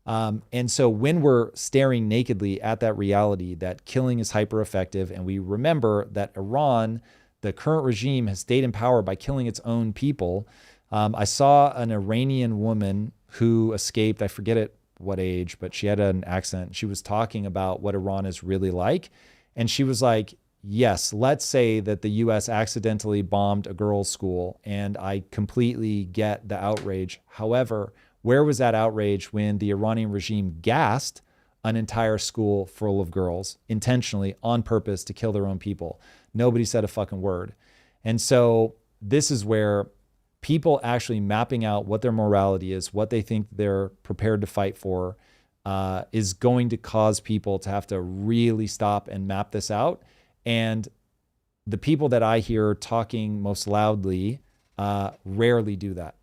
And so when we're staring nakedly at that reality that killing is hyper effective, and we remember that Iran, the current regime, has stayed in power by killing its own people. I saw an Iranian woman who escaped, I forget at what age, but she had an accent. She was talking about what Iran is really like. And she was like, yes, let's say that the US accidentally bombed a girls' school, and I completely get the outrage. However, where was that outrage when the Iranian regime gassed an entire school full of girls intentionally on purpose to kill their own people? Nobody said a fucking word. And so this is where people actually mapping out what their morality is, what they think they're prepared to fight for, is going to cause people to have to really stop and map this out. And the people that I hear talking most loudly rarely do that.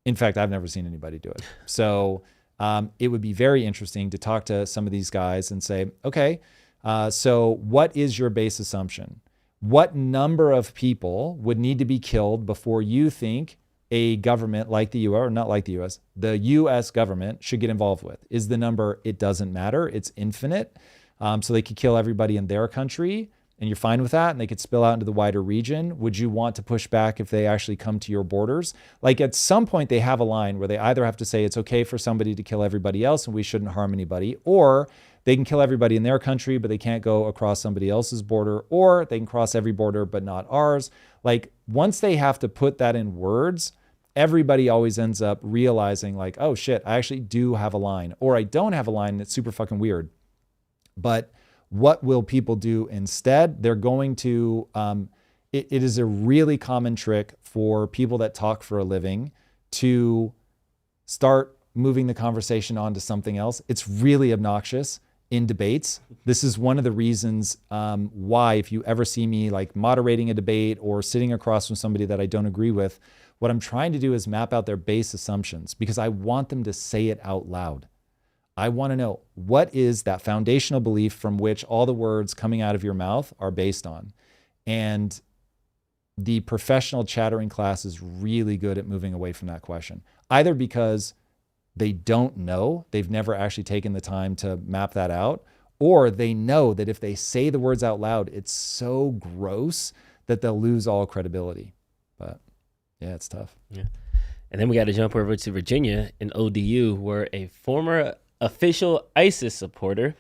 In fact, I've never seen anybody do it. So it would be very interesting to talk to some of these guys and say, okay, so what is your base assumption? What number of people would need to be killed before you think a government like the U.S., or not like the U.S., the U.S. government should get involved with? Is the number, it doesn't matter, it's infinite, so they could kill everybody in their country, and you're fine with that, and they could spill out into the wider region? Would you want to push back if they actually come to your borders? Like at some point they have a line where they either have to say it's okay for somebody to kill everybody else and we shouldn't harm anybody, or they can kill everybody in their country, but they can't go across somebody else's border, or they can cross every border, but not ours. Like once they have to put that in words, everybody always ends up realizing like, oh shit, I actually do have a line, or I don't have a line and it's super fucking weird. But what will people do instead? They're going to, it is a really common trick for people that talk for a living to start moving the conversation on to something else. It's really obnoxious in debates. This is one of the reasons why if you ever see me like moderating a debate or sitting across from somebody that I don't agree with, what I'm trying to do is map out their base assumptions because I want them to say it out loud. I want to know, what is that foundational belief from which all the words coming out of your mouth are based on? And the professional chattering class is really good at moving away from that question, either because they don't know, they've never actually taken the time to map that out, or they know that if they say the words out loud, it's so gross that they'll lose all credibility. But yeah, it's tough. Yeah. And then we got to jump over to Virginia in ODU, where a former official ISIS supporter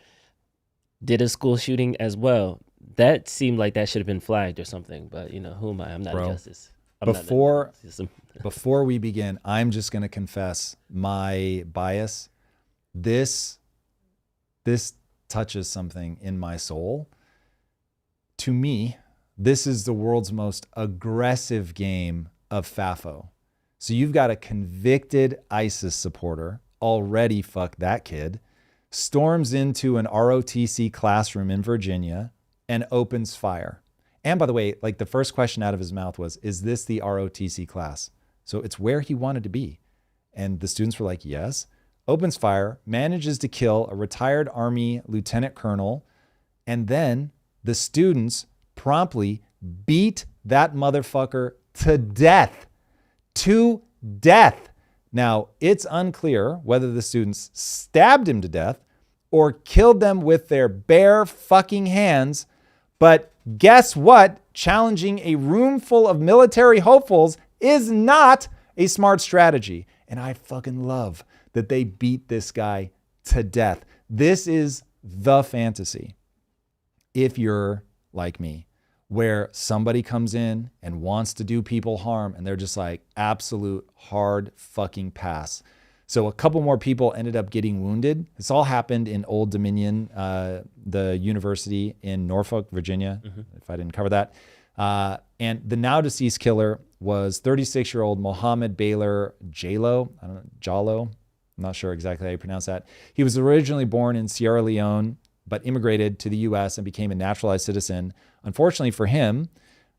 did a school shooting as well. That seemed like that should have been flagged or something, but who am I? I'm not Bro, a justice. I'm Before not a system. before we begin, I'm just going to confess my bias. This touches something in my soul. To me, this is the world's most aggressive game of FAFO. So you've got a convicted ISIS supporter, already fuck that kid, storms into an ROTC classroom in Virginia and opens fire. And by the way, like the first question out of his mouth was, is this the ROTC class? So it's where he wanted to be. And the students were like, yes. Opens fire, manages to kill a retired Army lieutenant colonel. And then the students promptly beat that motherfucker to death. To death. Now, it's unclear whether the students stabbed him to death or killed them with their bare fucking hands. But guess what? Challenging a room full of military hopefuls is not a smart strategy. And I fucking love that they beat this guy to death. This is the fantasy. If you're like me, where somebody comes in and wants to do people harm and they're just like absolute hard fucking pass. So a couple more people ended up getting wounded. This all happened in Old Dominion, the university in Norfolk, Virginia, if I didn't cover that. And the now deceased killer was 36-year-old Mohammed Baylor Jallo. I don't know, Jallo. I'm not sure exactly how you pronounce that. He was originally born in Sierra Leone, but immigrated to the U.S. and became a naturalized citizen. Unfortunately for him,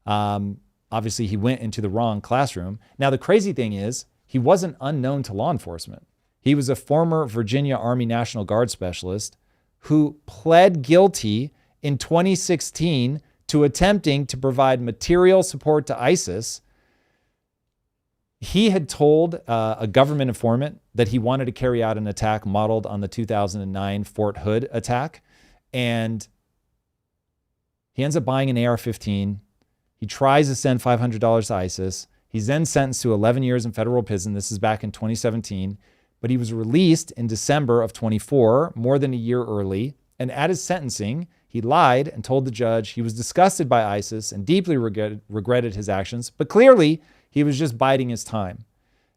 obviously he went into the wrong classroom. Now, the crazy thing is he wasn't unknown to law enforcement. He was a former Virginia Army National Guard specialist who pled guilty in 2016 to attempting to provide material support to ISIS. He had told a government informant that he wanted to carry out an attack modeled on the 2009 Fort Hood attack. And he ends up buying an AR-15. He tries to send $500 to ISIS. He's then sentenced to 11 years in federal prison. This is back in 2017. But he was released in December of 24, more than a year early. And at his sentencing, he lied and told the judge he was disgusted by ISIS and deeply regretted his actions. But clearly, he was just biding his time.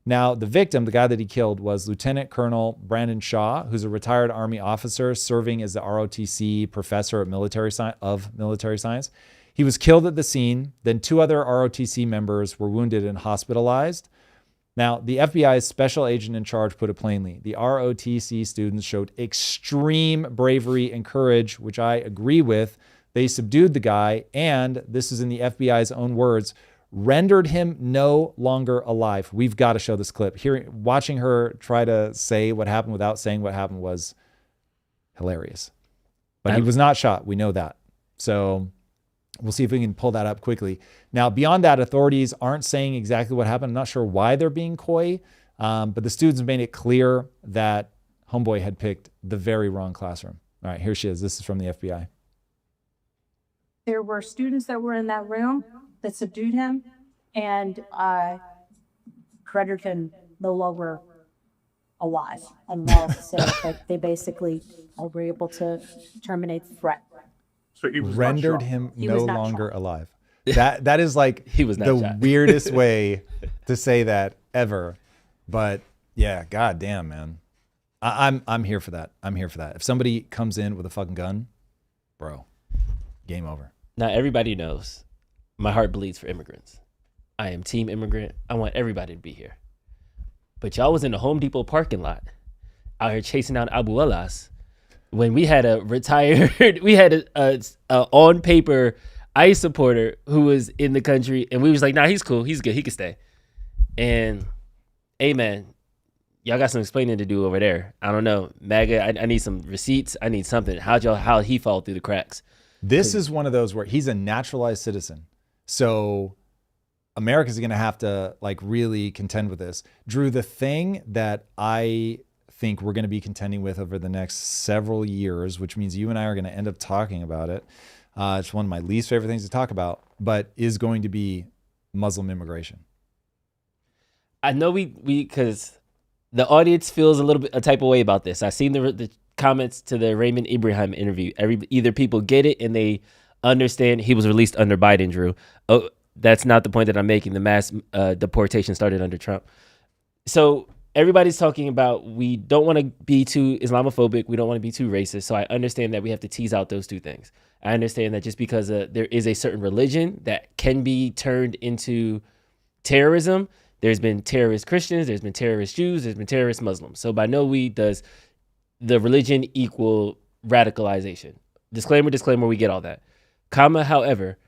Now, the victim, the guy that he killed, was Lieutenant Colonel Brandon Shaw, who's a retired Army officer serving as the ROTC professor of military science. He was killed at the scene. Then 2 other ROTC members were wounded and hospitalized. Now, the FBI's special agent in charge put it plainly. The ROTC students showed extreme bravery and courage, which I agree with. They subdued the guy, and this is in the FBI's own words, rendered him no longer alive. We've got to show this clip. Watching her try to say what happened without saying what happened was hilarious. But he was not shot. We know that. So we'll see if we can pull that up quickly. Now, beyond that, authorities aren't saying exactly what happened. I'm not sure why they're being coy, but the students made it clear that homeboy had picked the very wrong classroom. All right, here she is. This is from the FBI. There were students that were in that room that subdued him and rendered him no longer alive. And so they basically were able to terminate the threat. So he was Rendered him no longer shot. alive. That is like He was not the shot. weirdest way to say that ever. But yeah, goddamn, man. I'm here for that. I'm here for that. If somebody comes in with a fucking gun, bro, game over. Now, everybody knows my heart bleeds for immigrants. I am team immigrant. I want everybody to be here. But y'all was in the Home Depot parking lot out here chasing down abuelas when we had a retired, we had a on paper ICE supporter who was in the country, and we was like, nah, he's cool. He's good. He can stay. And, hey, man, y'all got some explaining to do over there. I don't know. MAGA, I need some receipts. I need something. How he fall through the cracks? This is one of those where he's a naturalized citizen. So America's going to have to like really contend with this. Drew, the thing that I think we're going to be contending with over the next several years, which means you and I are going to end up talking about it. It's one of my least favorite things to talk about, but is going to be Muslim immigration. I know we because the audience feels a type of way about this. I've seen the comments to the Raymond Ibrahim interview. Either people get it and they understand he was released under Biden, Drew. Oh, that's not the point that I'm making. The mass deportation started under Trump. So everybody's talking about we don't want to be too Islamophobic. We don't want to be too racist. So I understand that we have to tease out those two things. I understand that just because there is a certain religion that can be turned into terrorism, there's been terrorist Christians, there's been terrorist Jews, there's been terrorist Muslims. So by no way does the religion equal radicalization. Disclaimer, we get all that. However,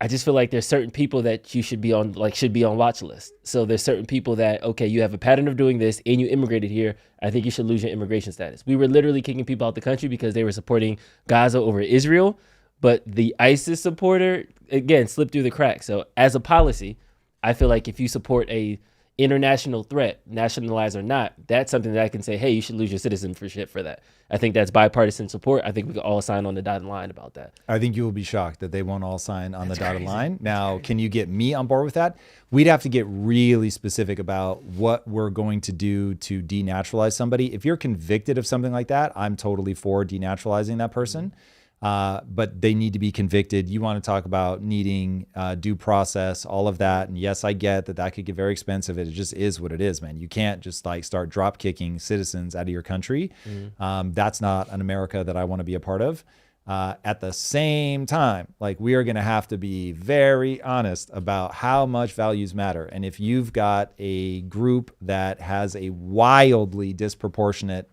I just feel like there's certain people that you should be on watch list. So there's certain people that, okay, you have a pattern of doing this and you immigrated here. I think you should lose your immigration status. We were literally kicking people out the country because they were supporting Gaza over Israel, but the ISIS supporter, again, slipped through the cracks. So as a policy, I feel like if you support a international threat, nationalized or not, that's something that I can say, hey, you should lose your citizenship for that. I think that's bipartisan support. I think we can all sign on the dotted line about that. I think you will be shocked that they won't all sign on the dotted line. Now, can you get me on board with that? We'd have to get really specific about what we're going to do to denaturalize somebody. If you're convicted of something like that, I'm totally for denaturalizing that person. But they need to be convicted. You want to talk about needing due process, all of that. And yes, I get that that could get very expensive. It just is what it is, man. You can't just like start drop kicking citizens out of your country. That's not an America that I want to be a part of. At the same time, like we are going to have to be very honest about how much values matter. And if you've got a group that has a wildly disproportionate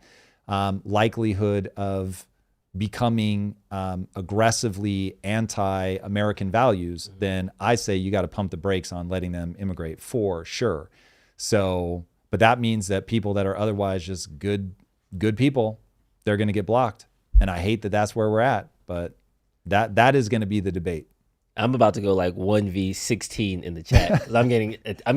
likelihood of becoming aggressively anti-American values, then I say you got to pump the brakes on letting them immigrate for sure. So, but that means that people that are otherwise just good people, they're going to get blocked. And I hate that that's where we're at, but that is going to be the debate. I'm about to go like 1v16 in the chat because I'm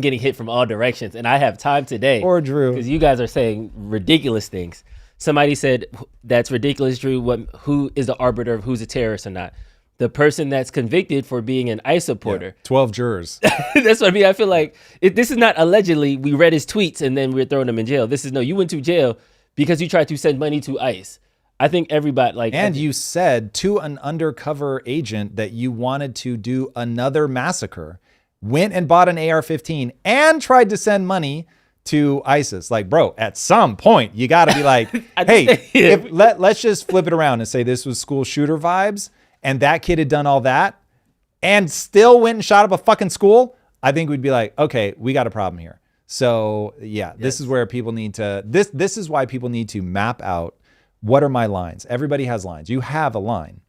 getting hit from all directions, and I have time today. Or Drew, because you guys are saying ridiculous things. Somebody said, that's ridiculous, Drew. Who is the arbiter of who's a terrorist or not? The person that's convicted for being an ICE supporter. Yeah, 12 jurors. That's what I mean. I feel like this is not allegedly we read his tweets and then we're throwing him in jail. This is no, you went to jail because you tried to send money to ICE. I think everybody and you said to an undercover agent that you wanted to do another massacre, went and bought an AR-15 and tried to send money to ISIS. Like, bro, at some point you got to be like, hey, let's just flip it around and say this was school shooter vibes and that kid had done all that and still went and shot up a fucking school. I think we'd be like, okay, we got a problem here. So yeah, this is where people need to, this is why people need to map out what are my lines. Everybody has lines. You have a line.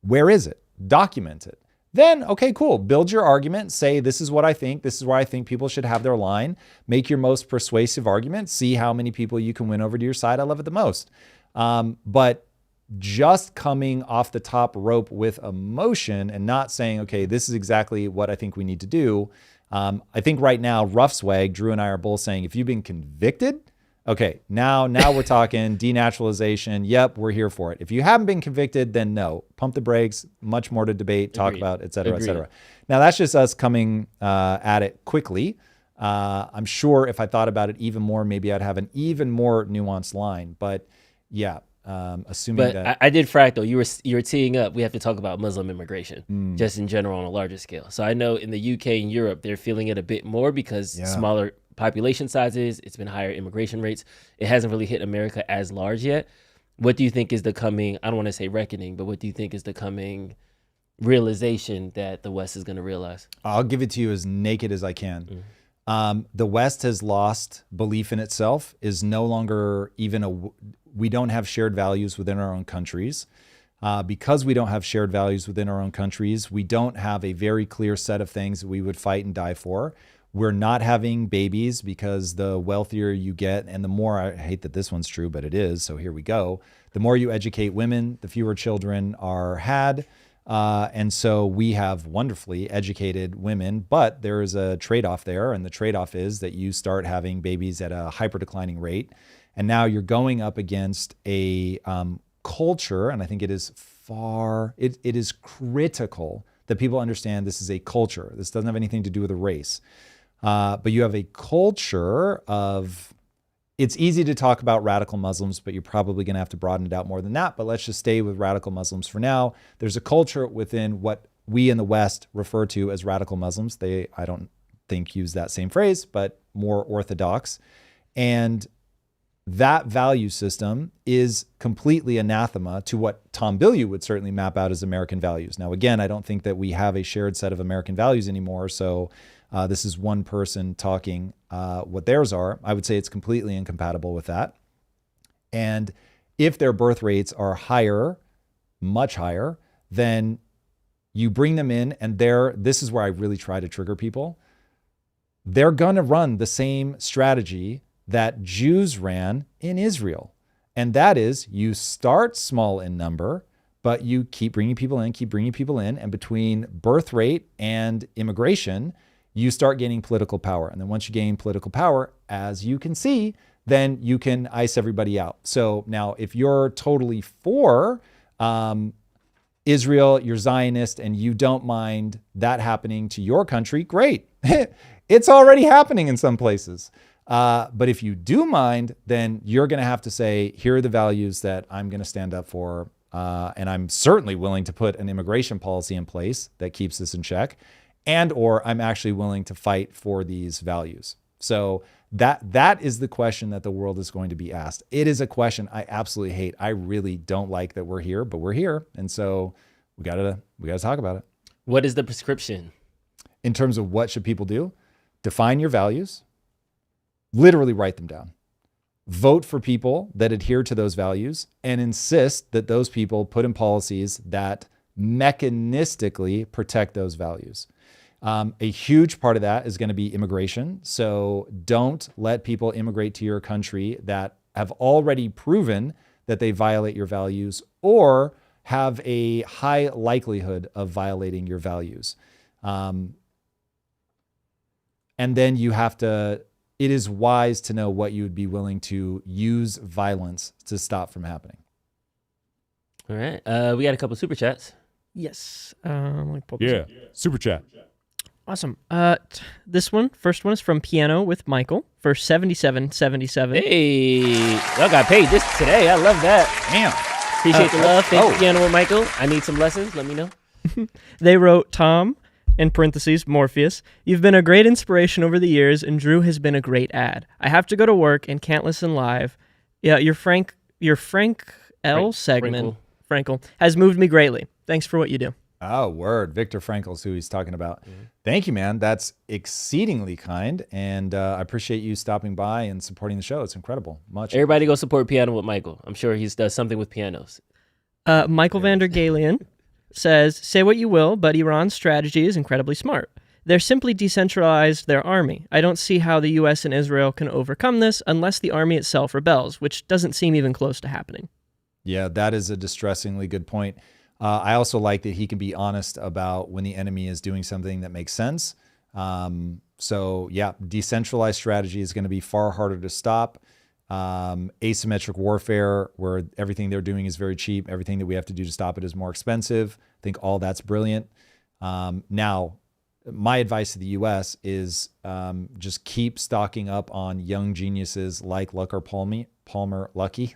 Where is it? Document it. Then, okay, cool. Build your argument. Say, this is what I think. This is where I think people should have their line. Make your most persuasive argument. See how many people you can win over to your side. I love it the most. But just coming off the top rope with emotion and not saying, okay, this is exactly what I think we need to do. I think right now, rough swag, Drew and I are both saying, if you've been convicted, okay, now we're talking denaturalization. Yep, we're here for it. If you haven't been convicted, then no. Pump the brakes. Much more to debate, talk about, et cetera, et cetera. Now, that's just us coming at it quickly. I'm sure if I thought about it even more, maybe I'd have an even more nuanced line. But yeah, assuming that. I did fractal. You were teeing up. We have to talk about Muslim immigration, just in general on a larger scale. So I know in the UK and Europe, they're feeling it a bit more because smaller population sizes, it's been higher immigration rates. It hasn't really hit America as large yet. What do you think is the coming, I don't want to say reckoning, but what do you think is the coming realization that the West is going to realize? I'll give it to you as naked as I can. The West has lost belief in itself, is no longer even we don't have shared values within our own countries. Because we don't have shared values within our own countries, we don't have a very clear set of things that we would fight and die for. We're not having babies because the wealthier you get and the more, I hate that this one's true, but it is, so here we go. The more you educate women, the fewer children are had. And so we have wonderfully educated women, but there is a trade-off there. And the trade-off is that you start having babies at a hyper-declining rate. And now you're going up against a culture, and I think it is it is critical that people understand this is a culture. This doesn't have anything to do with a race. But you have a culture of it's easy to talk about radical Muslims, but you're probably going to have to broaden it out more than that. But let's just stay with radical Muslims for now. There's a culture within what we in the West refer to as radical Muslims. They, I don't think, use that same phrase, but more orthodox. And that value system is completely anathema to what Tom Bilyeu would certainly map out as American values. Now, again, I don't think that we have a shared set of American values anymore. So this is one person talking what theirs are. I would say it's completely incompatible with that. And if their birth rates are higher, much higher, then you bring them in and this is where I really try to trigger people. They're going to run the same strategy that Jews ran in Israel. And that is, you start small in number, but you keep bringing people in. And between birth rate and immigration, you start gaining political power. And then once you gain political power, as you can see, then you can ice everybody out. So now if you're totally for Israel, you're Zionist, and you don't mind that happening to your country, great. It's already happening in some places. But if you do mind, then you're going to have to say, here are the values that I'm going to stand up for. And I'm certainly willing to put an immigration policy in place that keeps this in check. And or I'm actually willing to fight for these values. So that is the question that the world is going to be asked. It is a question I absolutely hate. I really don't like that we're here, but we're here. And so we gotta talk about it. What is the prescription? In terms of what should people do? Define your values. Literally write them down. Vote for people that adhere to those values and insist that those people put in policies that mechanistically protect those values. A huge part of that is going to be immigration. So don't let people immigrate to your country that have already proven that they violate your values or have a high likelihood of violating your values. And then you have to, it is wise to know what you would be willing to use violence to stop from happening. All right. We got a couple super chats. Yes. Let me pull this up. Super chat. Awesome. First one is from Piano with Michael for 7777. Hey, y'all got paid this today. I love that. Damn. Appreciate the love. Thank you, Piano with Michael. I need some lessons. Let me know. They wrote, Tom, in parentheses, Morpheus, you've been a great inspiration over the years, and Drew has been a great ad. I have to go to work and can't listen live. Yeah, your Frank L segment, Frankel, has moved me greatly. Thanks for what you do. Oh, word. Viktor Frankl's who he's talking about. Mm-hmm. Thank you, man. That's exceedingly kind. And I appreciate you stopping by and supporting the show. It's incredible. Everybody go support Piano with Michael. I'm sure he does something with pianos. Michael Vander Galian says, say what you will, but Iran's strategy is incredibly smart. They're simply decentralized their army. I don't see how the U.S. and Israel can overcome this unless the army itself rebels, which doesn't seem even close to happening. Yeah, that is a distressingly good point. I also like that he can be honest about when the enemy is doing something that makes sense. So yeah, decentralized strategy is going to be far harder to stop. Asymmetric warfare, where everything they're doing is very cheap. Everything that we have to do to stop it is more expensive. I think all that's brilliant. Now, my advice to the U.S. is just keep stocking up on young geniuses like Palmer Luckey,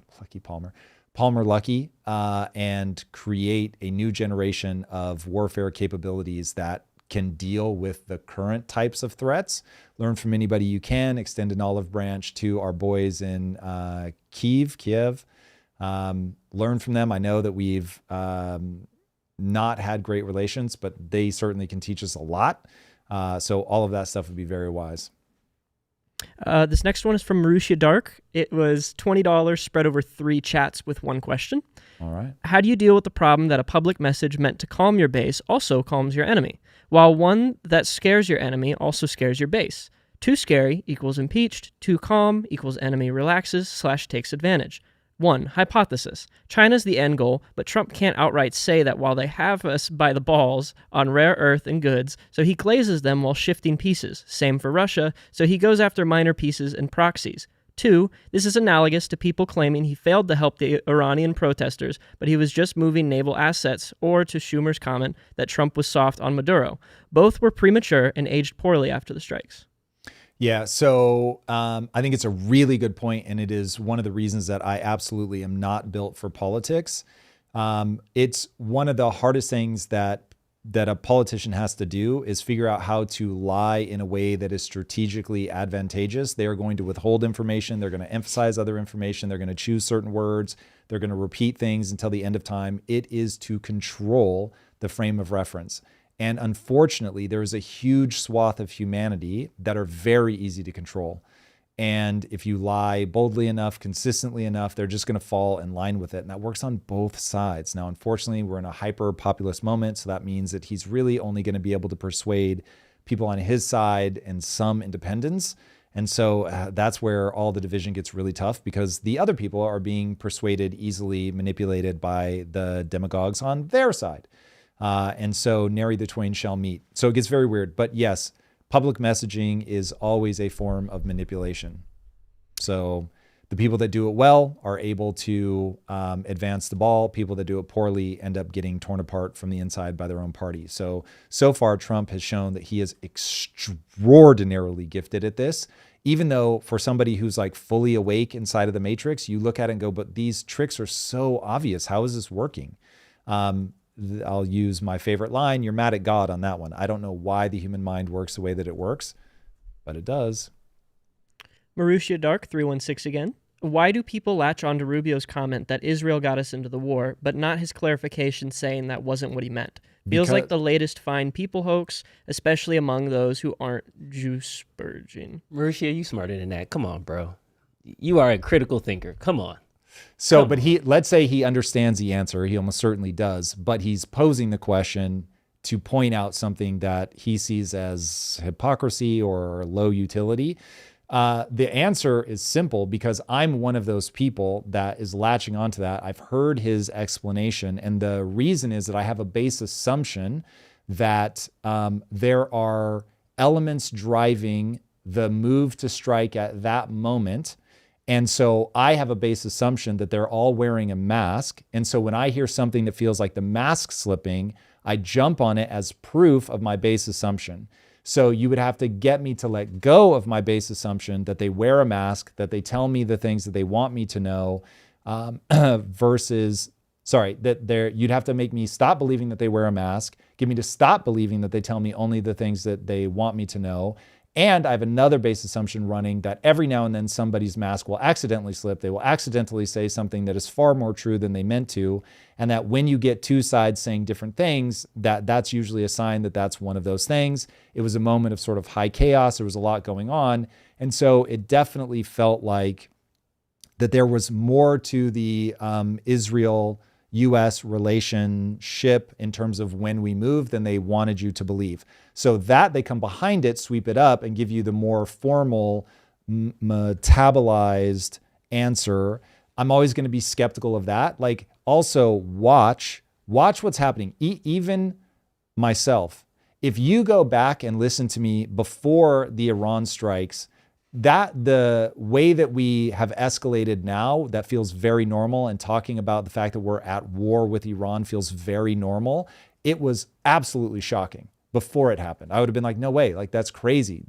and create a new generation of warfare capabilities that can deal with the current types of threats. Learn from anybody you can. Extend an olive branch to our boys in Kiev. Learn from them. I know that we've not had great relations, but they certainly can teach us a lot. So all of that stuff would be very wise. This next one is from Marussia Dark. It was $20 spread over 3 chats with 1 question. All right. How do you deal with the problem that a public message meant to calm your base also calms your enemy, while one that scares your enemy also scares your base? Too scary equals impeached. Too calm equals enemy relaxes / takes advantage. 1. Hypothesis. China's the end goal, but Trump can't outright say that while they have us by the balls on rare earth and goods, so he glazes them while shifting pieces. Same for Russia, so he goes after minor pieces and proxies. 2. This is analogous to people claiming he failed to help the Iranian protesters, but he was just moving naval assets, or to Schumer's comment that Trump was soft on Maduro. Both were premature and aged poorly after the strikes. Yeah, so I think it's a really good point, and it is one of the reasons that I absolutely am not built for politics. It's one of the hardest things that a politician has to do is figure out how to lie in a way that is strategically advantageous. They are going to withhold information. They're going to emphasize other information. They're going to choose certain words. They're going to repeat things until the end of time. It is to control the frame of reference. And unfortunately, there is a huge swath of humanity that are very easy to control. And if you lie boldly enough, consistently enough, they're just going to fall in line with it. And that works on both sides. Now, unfortunately, we're in a hyper populist moment. So that means that he's really only going to be able to persuade people on his side and some independents. And so that's where all the division gets really tough, because the other people are being persuaded, easily manipulated by the demagogues on their side. And so nary the twain shall meet. So it gets very weird. But yes, public messaging is always a form of manipulation. So the people that do it well are able to advance the ball. People that do it poorly end up getting torn apart from the inside by their own party. So far, Trump has shown that he is extraordinarily gifted at this. Even though for somebody who's like fully awake inside of the matrix, you look at it and go, but these tricks are so obvious. How is this working? I'll use my favorite line. You're mad at God on that one. I don't know why the human mind works the way that it works, but it does. Marussia Dark 316 again. Why do people latch on to Rubio's comment that Israel got us into the war, but not his clarification saying that wasn't what he meant? Feels like the latest fine people hoax, especially among those who aren't Jew-spurging. Marussia, you smarter than that. Come on, bro. You are a critical thinker. Come on. So, but let's say he understands the answer. He almost certainly does, but he's posing the question to point out something that he sees as hypocrisy or low utility. The answer is simple, because I'm one of those people that is latching onto that. I've heard his explanation, and the reason is that I have a base assumption that there are elements driving the move to strike at that moment. And so I have a base assumption that they're all wearing a mask. And so when I hear something that feels like the mask slipping, I jump on it as proof of my base assumption. So you would have to get me to let go of my base assumption that they wear a mask, that they tell me the things that they want me to know, you'd have to make me stop believing that they wear a mask, get me to stop believing that they tell me only the things that they want me to know. And I have another base assumption running that every now and then somebody's mask will accidentally slip. They will accidentally say something that is far more true than they meant to. And that when you get two sides saying different things, that's usually a sign that that's one of those things. It was a moment of sort of high chaos. There was a lot going on. And so it definitely felt like that there was more to the Israel-US relationship in terms of when we moved than they wanted you to believe. So that they come behind it, sweep it up, and give you the more formal, metabolized answer. I'm always going to be skeptical of that. Like, also watch what's happening. Even myself, if you go back and listen to me before the Iran strikes, that the way that we have escalated now, that feels very normal, and talking about the fact that we're at war with Iran feels very normal. It was absolutely shocking before it happened. I would have been like, no way, like that's crazy.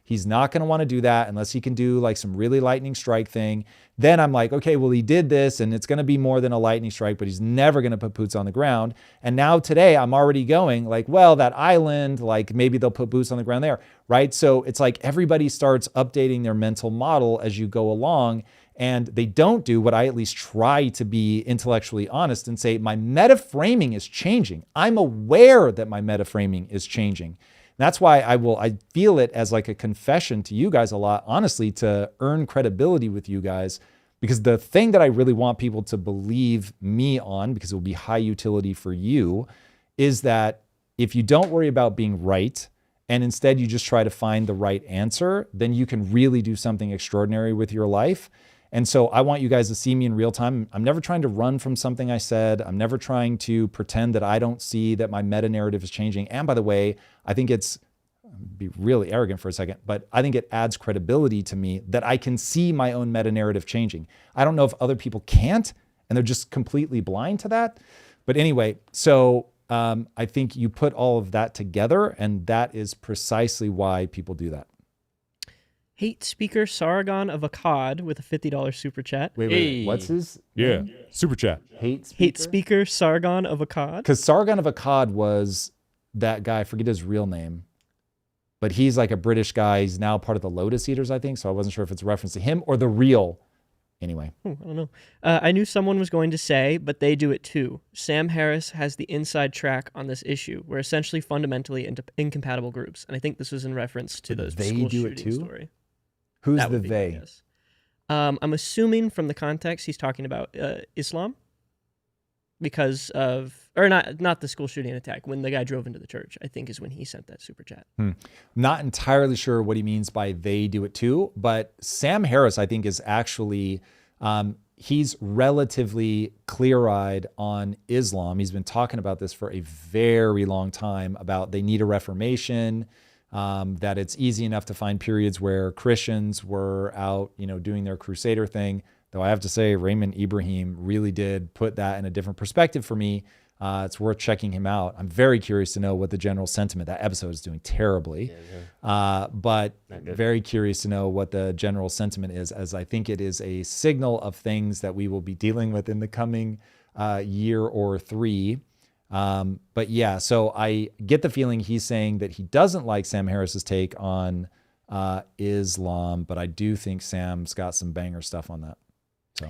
He's not going to want to do that unless he can do like some really lightning strike thing. Then I'm like, okay, well, he did this and it's going to be more than a lightning strike, but he's never going to put boots on the ground. And now today I'm already going like, well, that island, like maybe they'll put boots on the ground there, right? So it's like everybody starts updating their mental model as you go along, and they don't do what I at least try to be intellectually honest and say, my meta framing is changing. I'm aware that my meta framing is changing. That's why I feel it as like a confession to you guys a lot, honestly, to earn credibility with you guys, because the thing that I really want people to believe me on, because it will be high utility for you, is that if you don't worry about being right, and instead you just try to find the right answer, then you can really do something extraordinary with your life. And so I want you guys to see me in real time. I'm never trying to run from something I said. I'm never trying to pretend that I don't see that my meta narrative is changing. And by the way, I think be really arrogant for a second, but I think it adds credibility to me that I can see my own meta narrative changing. I don't know if other people can't, and they're just completely blind to that. But anyway, so I think you put all of that together, and that is precisely why people do that. Hate speaker Sargon of Akkad with a $50 super chat. Wait, Hey. what's his Super chat. hate speaker? Hate speaker Sargon of Akkad. Because Sargon of Akkad was that guy, I forget his real name, but he's like a British guy. He's now part of the Lotus Eaters, I think. So I wasn't sure if it's a reference to him or the real. Anyway. I don't know. I knew someone was going to say, but they do it too. Sam Harris has the inside track on this issue. We're essentially fundamentally incompatible groups. And I think this was in reference to the They school do it shooting too? story. Who's That the would be my they? guess. I'm assuming from the context he's talking about Islam because of, or not the school shooting attack, when the guy drove into the church, I think is when he sent that super chat. Not entirely sure what he means by they do it too, but Sam Harris, I think, is actually, he's relatively clear-eyed on Islam. He's been talking about this for a very long time about they need a reformation, that it's easy enough to find periods where Christians were out, doing their crusader thing. Though I have to say, Raymond Ibrahim really did put that in a different perspective for me. It's worth checking him out. I'm very curious to know what the general sentiment. That episode is doing terribly, but very curious to know what the general sentiment is, as I think it is a signal of things that we will be dealing with in the coming year or three. But yeah, so I get the feeling he's saying that he doesn't like Sam Harris's take on Islam, but I do think Sam's got some banger stuff on that. So.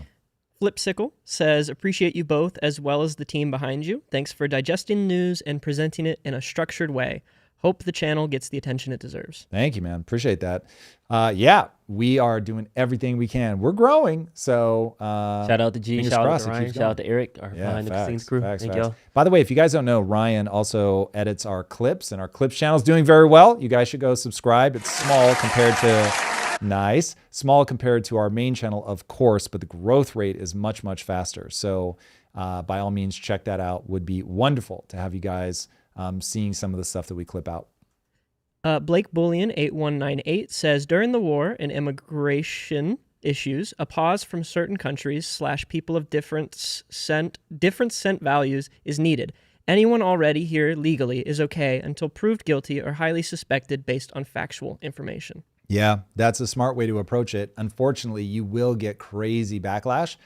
Flipsicle says, appreciate you both as well as the team behind you. Thanks for digesting news and presenting it in a structured way. Hope the channel gets the attention it deserves. Thank you, man. Appreciate that. Yeah, we are doing everything we can. We're growing. So Shout out to G, fingers shout out crossed to it Ryan, keeps shout out going. to Eric, our behind the scenes crew. Thank facts. y'all. By the way, if you guys don't know, Ryan also edits our clips, and our clips channel is doing very well. You guys should go subscribe. It's small compared to our main channel, of course, but the growth rate is much, much faster. So by all means, check that out. Would be wonderful to have you guys seeing some of the stuff that we clip out. Blake Bullion 8198 says, during the war and immigration issues, a pause from certain countries / people of different scent values is needed. Anyone already here legally is okay until proved guilty or highly suspected based on factual information. Yeah, that's a smart way to approach it. Unfortunately, you will get crazy backlash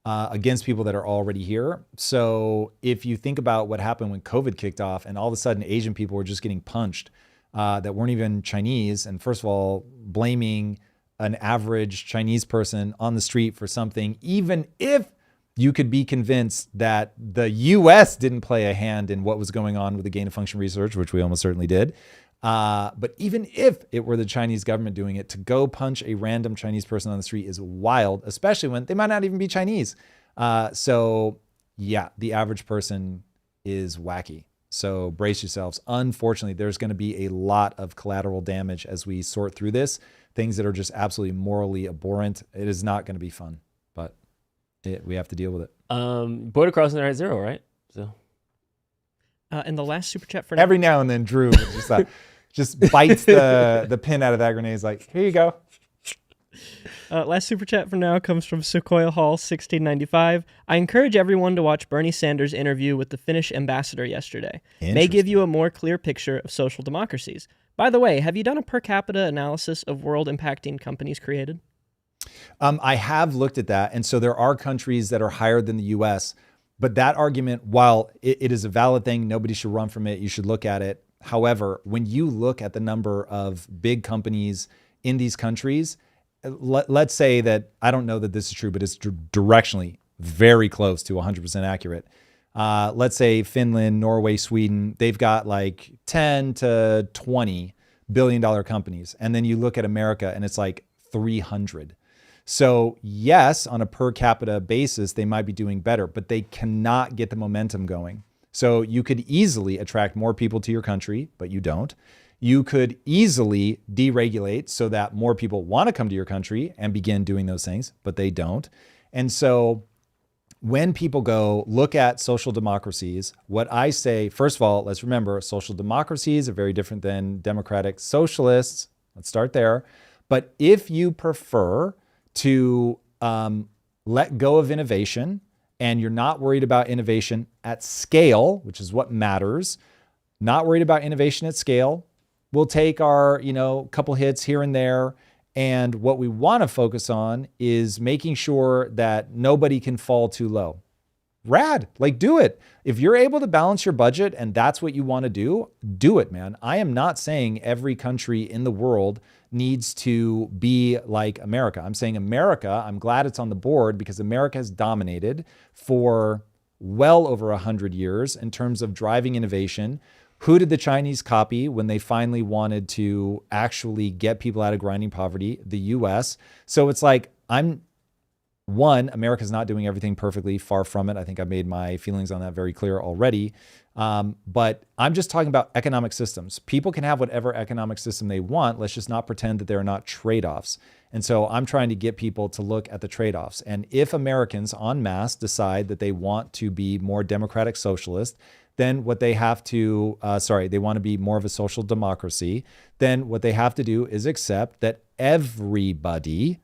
against people that are already here. So if you think about what happened when COVID kicked off and all of a sudden Asian people were just getting punched that weren't even Chinese, and first of all, blaming an average Chinese person on the street for something, even if you could be convinced that the US didn't play a hand in what was going on with the gain of function research, which we almost certainly did. But even if it were the Chinese government doing it, to go punch a random Chinese person on the street is wild, especially when they might not even be Chinese. So yeah, the average person is wacky. So brace yourselves. Unfortunately, there's going to be a lot of collateral damage as we sort through this. Things that are just absolutely morally abhorrent. It is not going to be fun, but we have to deal with it. Border crossing are at 0, right? So And the last super chat for now. Every now and then, Drew just bites the pin out of that grenade. He's like, here you go. Last super chat for now comes from Sequoia Hall 1695. I encourage everyone to watch Bernie Sanders' interview with the Finnish ambassador yesterday. May give you a more clear picture of social democracies. By the way, have you done a per capita analysis of world impacting companies created? I have looked at that. And so there are countries that are higher than the US, but that argument, while it is a valid thing, nobody should run from it. You should look at it. However, when you look at the number of big companies in these countries, let's say that, I don't know that this is true, but it's directionally very close to 100% accurate. Let's say Finland, Norway, Sweden, they've got like 10 to 20 billion-dollar companies. And then you look at America and it's like 300. So yes, on a per capita basis, they might be doing better, but they cannot get the momentum going. So you could easily attract more people to your country, but you don't. You could easily deregulate so that more people want to come to your country and begin doing those things, but they don't. And so when people go look at social democracies, what I say, first of all, let's remember social democracies are very different than democratic socialists. Let's start there. But if you prefer to let go of innovation and you're not worried about innovation at scale, which is what matters, not worried about innovation at scale, we'll take our, couple hits here and there And what we want to focus on is making sure that nobody can fall too low. Rad, like do it. If you're able to balance your budget and that's what you want to do it, man. I am not saying every country in the world needs to be like America. I'm saying America, I'm glad it's on the board because America has dominated for well over 100 years in terms of driving innovation. Who did the Chinese copy when they finally wanted to actually get people out of grinding poverty? The US. So it's like, America's not doing everything perfectly, far from it. I think I made my feelings on that very clear already. But I'm just talking about economic systems. People can have whatever economic system they want. Let's just not pretend that there are not trade-offs. And so I'm trying to get people to look at the trade-offs. And if Americans en masse decide that they want to be more democratic socialist, then what they have to, they want to be more of a social democracy, then what they have to do is accept that everybody,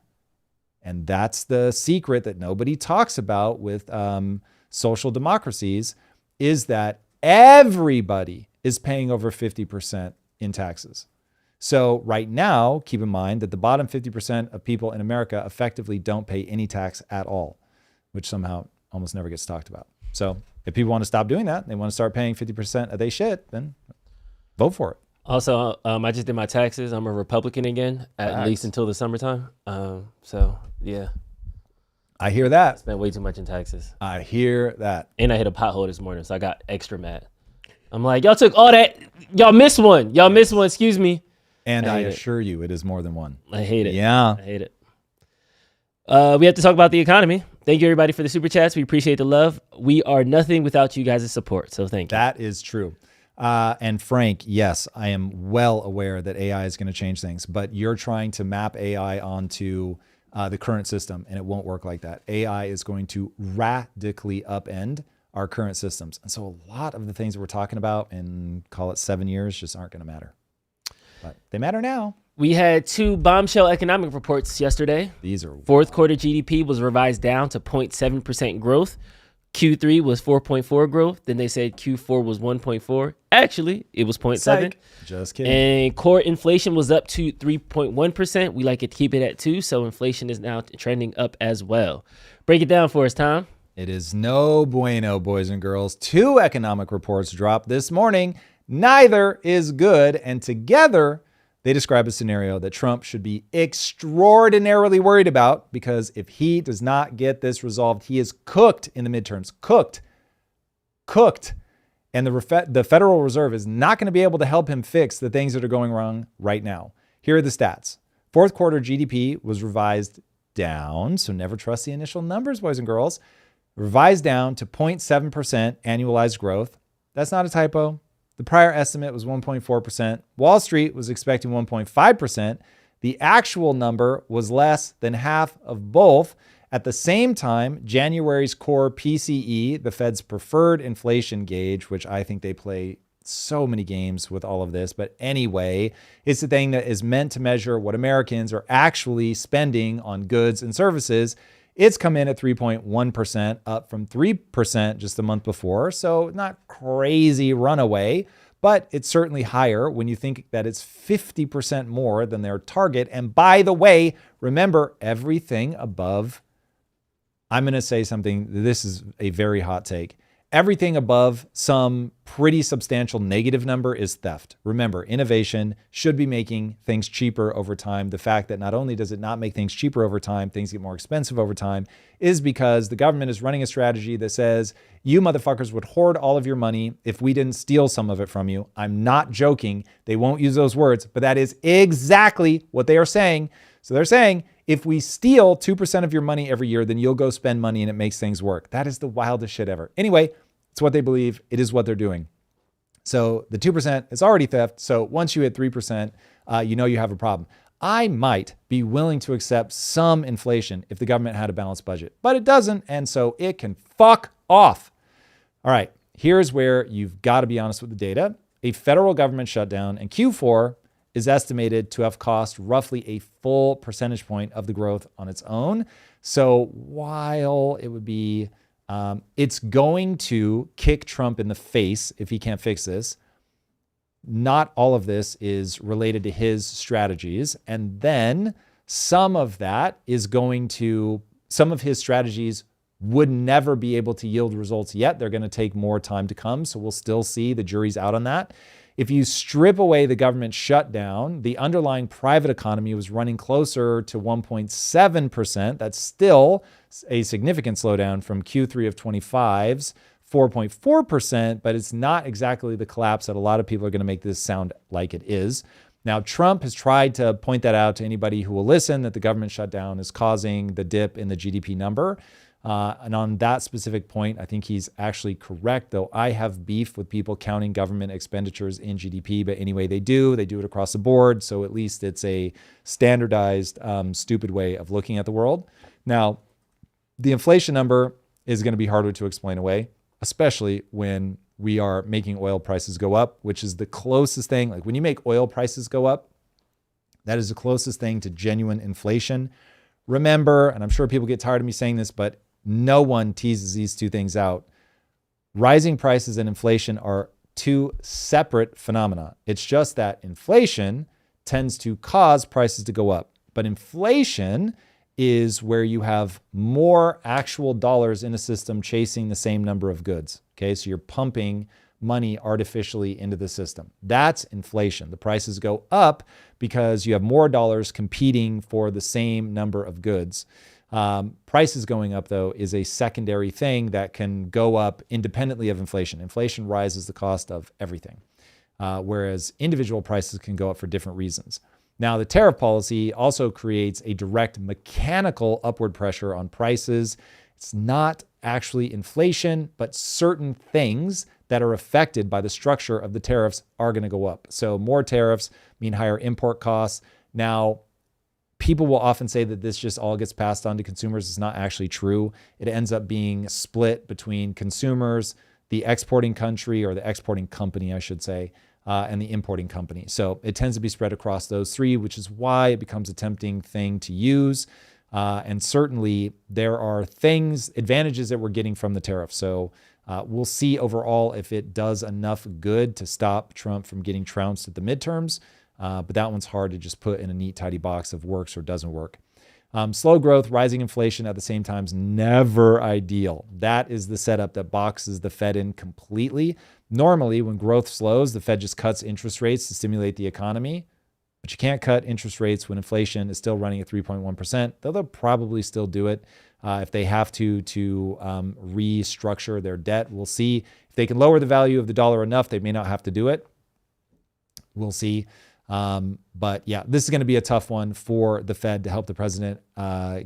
and that's the secret that nobody talks about with social democracies, is that everybody is paying over 50% in taxes. So right now, keep in mind that the bottom 50% of people in America effectively don't pay any tax at all, which somehow almost never gets talked about. So if people want to stop doing that, they want to start paying 50% of their shit, then vote for it. Also, I just did my taxes. I'm a Republican again, at least until the summertime. So yeah. I hear that. Spent way too much in taxes. I hear that. And I hit a pothole this morning, so I got extra mad. I'm like, y'all took all that. Y'all missed one. Y'all missed one. Excuse me. And I assure you, it is more than one. I hate it. Yeah. I hate it. We have to talk about the economy. Thank you, everybody, for the super chats. We appreciate the love. We are nothing without you guys' support, so thank you. That is true. And Frank, yes, I am well aware that AI is going to change things, but you're trying to map AI onto the current system, and it won't work like that. AI is going to radically upend our current systems. And so a lot of the things that we're talking about in, call it 7 years, just aren't going to matter. But they matter now. We had two bombshell economic reports yesterday. These are fourth quarter GDP was revised down to 0.7% growth. Q3 was 4.4 growth. Then they said Q4 was 1.4. Actually, it was 0.7. Psych. Just kidding. And core inflation was up to 3.1%. We like to keep it at 2, so inflation is now trending up as well. Break it down for us, Tom. It is no bueno, boys and girls. Two economic reports dropped this morning. Neither is good, and together they describe a scenario that Trump should be extraordinarily worried about, because if he does not get this resolved, he is cooked in the midterms. Cooked. And the Federal Reserve is not going to be able to help him fix the things that are going wrong right now. Here are the stats. Fourth quarter GDP was revised down, so never trust the initial numbers, boys and girls. Revised down to 0.7% annualized growth. That's not a typo. The prior estimate was 1.4%. Wall Street was expecting 1.5%. The actual number was less than half of both. At the same time, January's core PCE, the Fed's preferred inflation gauge, which I think they play so many games with all of this, but anyway, it's the thing that is meant to measure what Americans are actually spending on goods and services. It's come in at 3.1%, up from 3% just a month before. So not crazy runaway, but it's certainly higher when you think that it's 50% more than their target. And by the way, remember, everything above, I'm going to say something, this is a very hot take. Everything above some pretty substantial negative number is theft. Remember, innovation should be making things cheaper over time. The fact that not only does it not make things cheaper over time, things get more expensive over time, is because the government is running a strategy that says, you motherfuckers would hoard all of your money if we didn't steal some of it from you. I'm not joking. They won't use those words, but that is exactly what they are saying. So they're saying, if we steal 2% of your money every year, then you'll go spend money and it makes things work. That is the wildest shit ever. Anyway, it's what they believe. It is what they're doing. So the 2% is already theft. So once you hit 3%, you know you have a problem. I might be willing to accept some inflation if the government had a balanced budget, but it doesn't. And so it can fuck off. All right, here's where you've got to be honest with the data. A federal government shutdown in Q4 is estimated to have cost roughly a full percentage point of the growth on its own. So while it would be, it's going to kick Trump in the face if he can't fix this, not all of this is related to his strategies. And then some of his strategies would never be able to yield results yet. They're going to take more time to come. So we'll still see. The jury's out on that. If you strip away the government shutdown, the underlying private economy was running closer to 1.7%. That's still a significant slowdown from Q3 of 25's 4.4%, but it's not exactly the collapse that a lot of people are going to make this sound like it is. Now, Trump has tried to point that out to anybody who will listen, that the government shutdown is causing the dip in the GDP number. And on that specific point, I think he's actually correct, though I have beef with people counting government expenditures in GDP. But anyway, they do it across the board. So at least it's a standardized, stupid way of looking at the world. Now, the inflation number is going to be harder to explain away, especially when we are making oil prices go up, which is the closest thing. Like when you make oil prices go up, that is the closest thing to genuine inflation. Remember, and I'm sure people get tired of me saying this, but no one teases these two things out. Rising prices and inflation are two separate phenomena. It's just that inflation tends to cause prices to go up, but inflation is where you have more actual dollars in a system chasing the same number of goods. Okay, so you're pumping money artificially into the system. That's inflation. The prices go up because you have more dollars competing for the same number of goods. Prices going up, though, is a secondary thing that can go up independently of inflation. Inflation rises the cost of everything, whereas individual prices can go up for different reasons. Now, the tariff policy also creates a direct mechanical upward pressure on prices. It's not actually inflation, but certain things that are affected by the structure of the tariffs are going to go up. So more tariffs mean higher import costs. Now, people will often say that this just all gets passed on to consumers. It's not actually true. It ends up being split between consumers, the exporting country, or the exporting company, I should say, and the importing company. So it tends to be spread across those three, which is why it becomes a tempting thing to use. And certainly there are advantages that we're getting from the tariff. So we'll see overall if it does enough good to stop Trump from getting trounced at the midterms. But that one's hard to just put in a neat, tidy box of works or doesn't work. Slow growth, rising inflation at the same time is never ideal. That is the setup that boxes the Fed in completely. Normally, when growth slows, the Fed just cuts interest rates to stimulate the economy. But you can't cut interest rates when inflation is still running at 3.1%, though they'll probably still do it if they have to restructure their debt. We'll see. If they can lower the value of the dollar enough, they may not have to do it. We'll see. But yeah, this is going to be a tough one for the Fed to help the president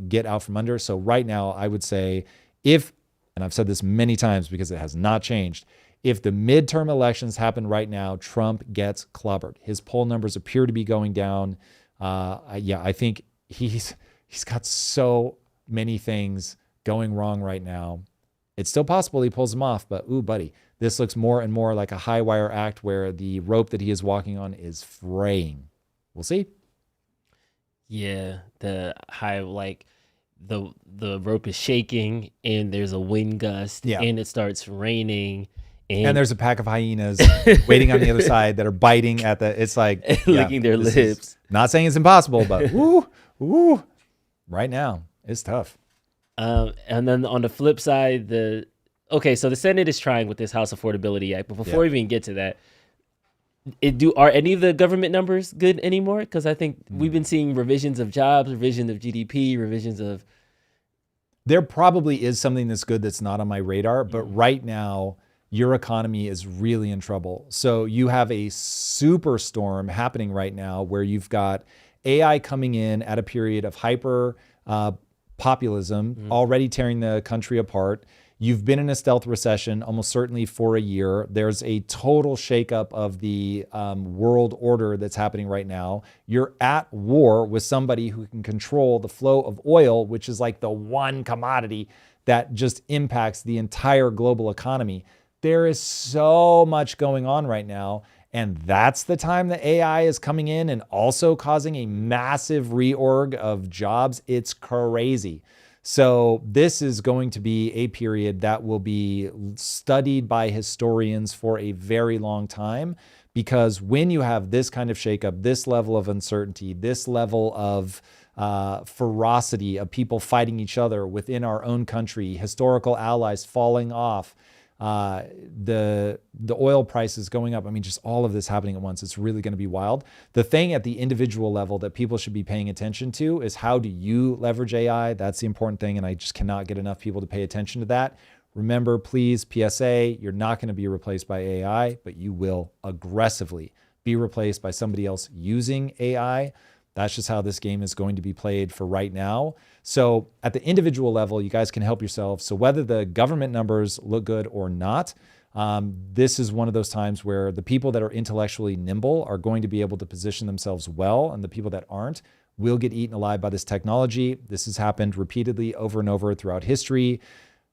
get out from under. So right now, I would say and I've said this many times because it has not changed, if the midterm elections happen right now, Trump gets clobbered. His poll numbers appear to be going down. I think he's got so many things going wrong right now. It's still possible he pulls them off, but ooh, buddy, this looks more and more like a high wire act where the rope that he is walking on is fraying. We'll see. Yeah, the rope is shaking and there's a wind gust and it starts raining. And there's a pack of hyenas waiting on the other side that are biting at it's like licking their lips. Not saying it's impossible, but woo, right now it's tough. And then on the flip side, so the Senate is trying with this House Affordability Act, but before we even get to that, are any of the government numbers good anymore? Because I think we've been seeing revisions of jobs, revisions of GDP, revisions of. There probably is something that's good that's not on my radar, but right now your economy is really in trouble. So you have a superstorm happening right now where you've got AI coming in at a period of hyper populism, already tearing the country apart. You've been in a stealth recession almost certainly for a year. There's a total shakeup of the world order that's happening right now. You're at war with somebody who can control the flow of oil, which is like the one commodity that just impacts the entire global economy. There is so much going on right now. And that's the time that AI is coming in and also causing a massive reorg of jobs. It's crazy. So this is going to be a period that will be studied by historians for a very long time because when you have this kind of shakeup, this level of uncertainty, this level of ferocity of people fighting each other within our own country, historical allies falling off, the oil prices going up. I mean, just all of this happening at once. It's really going to be wild. The thing at the individual level that people should be paying attention to is, how do you leverage AI? That's the important thing. And I just cannot get enough people to pay attention to that. Remember, please, PSA, you're not going to be replaced by AI, but you will aggressively be replaced by somebody else using AI. That's just how this game is going to be played for right now. So at the individual level, you guys can help yourselves. So whether the government numbers look good or not, this is one of those times where the people that are intellectually nimble are going to be able to position themselves well, and the people that aren't will get eaten alive by this technology. This has happened repeatedly over and over throughout history.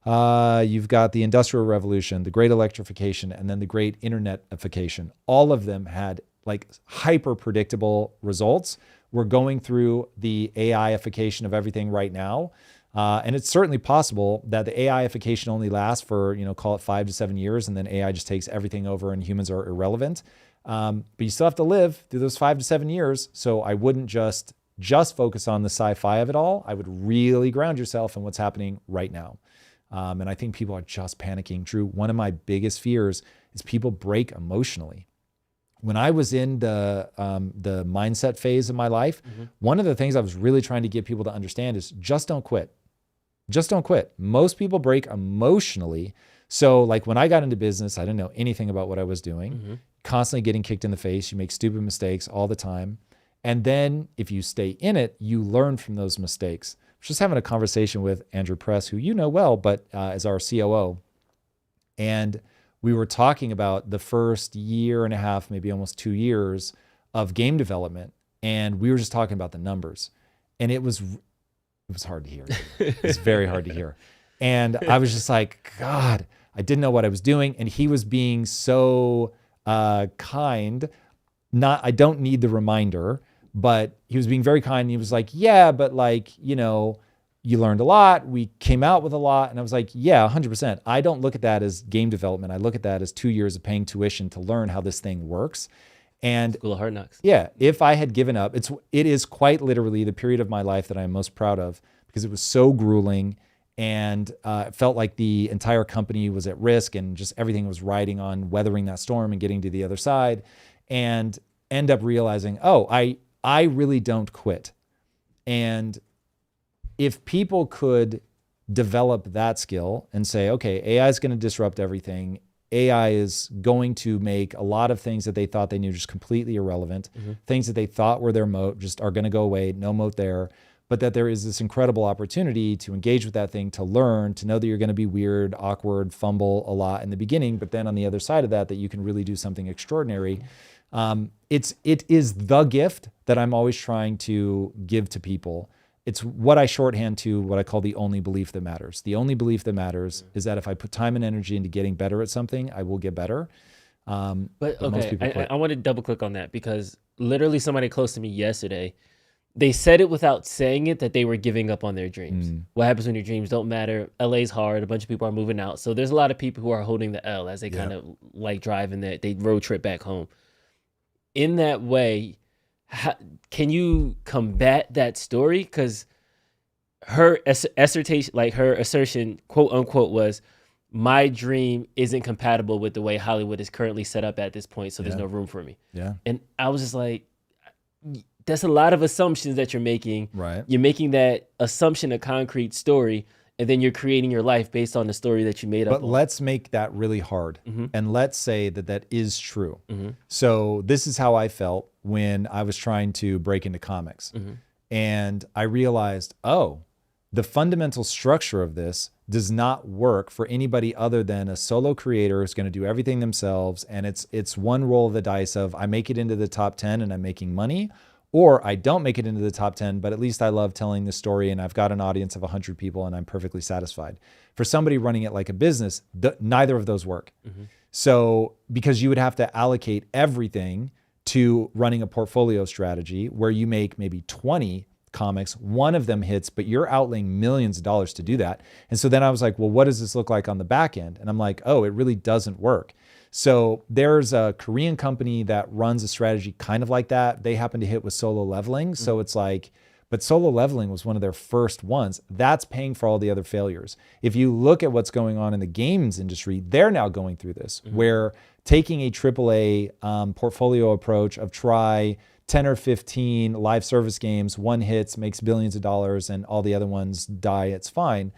You've got the Industrial Revolution, the Great Electrification, and then the Great Internetification. All of them had like hyper predictable results. We're going through the AIification of everything right now. And it's certainly possible that the AIification only lasts for, call it 5 to 7 years, and then AI just takes everything over and humans are irrelevant. But you still have to live through those 5 to 7 years. So I wouldn't just focus on the sci-fi of it all. I would really ground yourself in what's happening right now. And I think people are just panicking. Drew, one of my biggest fears is people break emotionally. When I was in the mindset phase of my life, one of the things I was really trying to get people to understand is just don't quit. Just don't quit. Most people break emotionally. So like when I got into business, I didn't know anything about what I was doing, constantly getting kicked in the face. You make stupid mistakes all the time. And then if you stay in it, you learn from those mistakes. I was just having a conversation with Andrew Press, who you know well, but is our COO. And we were talking about the first year and a half, maybe almost 2 years of game development. And we were just talking about the numbers. And it was hard to hear. It was very hard to hear. And I was just like, God, I didn't know what I was doing. And he was being so kind. I don't need the reminder, but he was being very kind. And he was like, yeah, but like, you learned a lot. We came out with a lot. And I was like, yeah, 100%. I don't look at that as game development. I look at that as 2 years of paying tuition to learn how this thing works. And School of Hard Knocks. Yeah, if I had given up, it is quite literally the period of my life that I'm most proud of, because it was so grueling, and it felt like the entire company was at risk, and just everything was riding on weathering that storm and getting to the other side, and end up realizing, I really don't quit. And if people could develop that skill and say, okay, AI is going to disrupt everything. AI is going to make a lot of things that they thought they knew just completely irrelevant. Things that they thought were their moat just are going to go away, no moat there. But that there is this incredible opportunity to engage with that thing, to learn, to know that you're going to be weird, awkward, fumble a lot in the beginning, but then on the other side of that you can really do something extraordinary. It is the gift that I'm always trying to give to people. It's what I shorthand to what I call the only belief that matters. The only belief that matters is that if I put time and energy into getting better at something, I will get better. But okay, I want to double click on that, because literally somebody close to me yesterday, they said it without saying it, that they were giving up on their dreams. What happens when your dreams don't matter? LA's hard. A bunch of people are moving out. So there's a lot of people who are holding the L as they kind of like driving they road trip back home. In that way, can you combat that story? Because her assertion, quote unquote, was, my dream isn't compatible with the way Hollywood is currently set up at this point, so there's no room for me. Yeah. And I was just like, that's a lot of assumptions that you're making. Right. You're making that assumption a concrete story, and then you're creating your life based on the story that you made up. But let's make that really hard. And let's say that is true. So this is how I felt when I was trying to break into comics. And I realized, the fundamental structure of this does not work for anybody other than a solo creator who's going to do everything themselves. And it's one roll of the dice of, I make it into the top 10 and I'm making money, or I don't make it into the top 10, but at least I love telling the story and I've got an audience of 100 people and I'm perfectly satisfied. For somebody running it like a business, neither of those work. So because you would have to allocate everything to running a portfolio strategy where you make maybe 20 comics, one of them hits, but you're outlaying millions of dollars to do that. And so then I was like, well, what does this look like on the back end? And I'm like, it really doesn't work. So there's a Korean company that runs a strategy kind of like that. They happen to hit with solo leveling. So it's like, but solo leveling was one of their first ones. That's paying for all the other failures. If you look at what's going on in the games industry, they're now going through this, where taking a AAA portfolio approach of try 10 or 15 live service games, one hits, makes billions of dollars, and all the other ones die, it's fine.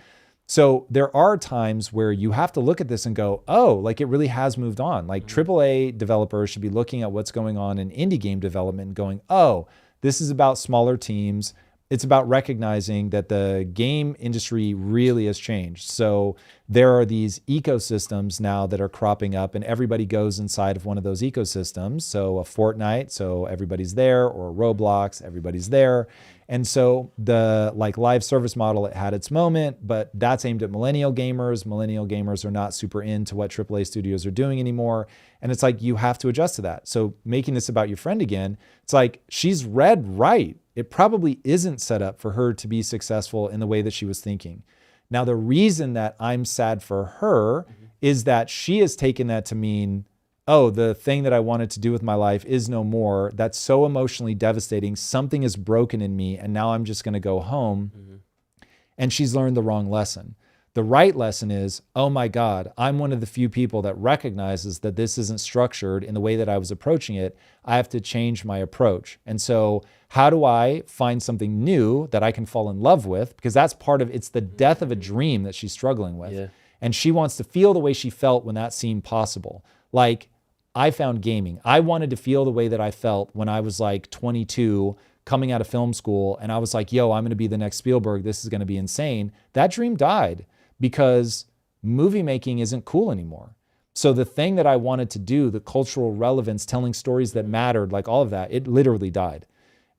So there are times where you have to look at this and go, oh, like it really has moved on. Like AAA developers should be looking at what's going on in indie game development and going, oh, this is about smaller teams. It's about recognizing that the game industry really has changed. So there are these ecosystems now that are cropping up, and everybody goes inside of one of those ecosystems. So a Fortnite, so everybody's there, or Roblox, everybody's there. And so the like live service model, it had its moment, but that's aimed at millennial gamers. Millennial gamers are not super into what AAA studios are doing anymore. And it's like, you have to adjust to that. So making this about your friend again, it's like, she's read right. It probably isn't set up for her to be successful in the way that she was thinking. Now, the reason that I'm sad for her is that she has taken that to mean, oh, the thing that I wanted to do with my life is no more. That's so emotionally devastating. Something is broken in me, and now I'm just going to go home. And she's learned the wrong lesson. The right lesson is, oh my God, I'm one of the few people that recognizes that this isn't structured in the way that I was approaching it. I have to change my approach. And so how do I find something new that I can fall in love with? Because that's part of, it's the death of a dream that she's struggling with. Yeah. And she wants to feel the way she felt when that seemed possible. Like, I found gaming. I wanted to feel the way that I felt when I was like 22, coming out of film school, and I was like, yo, I'm going to be the next Spielberg. This is going to be insane. That dream died because movie making isn't cool anymore. So the thing that I wanted to do, the cultural relevance, telling stories that mattered, like all of that, it literally died.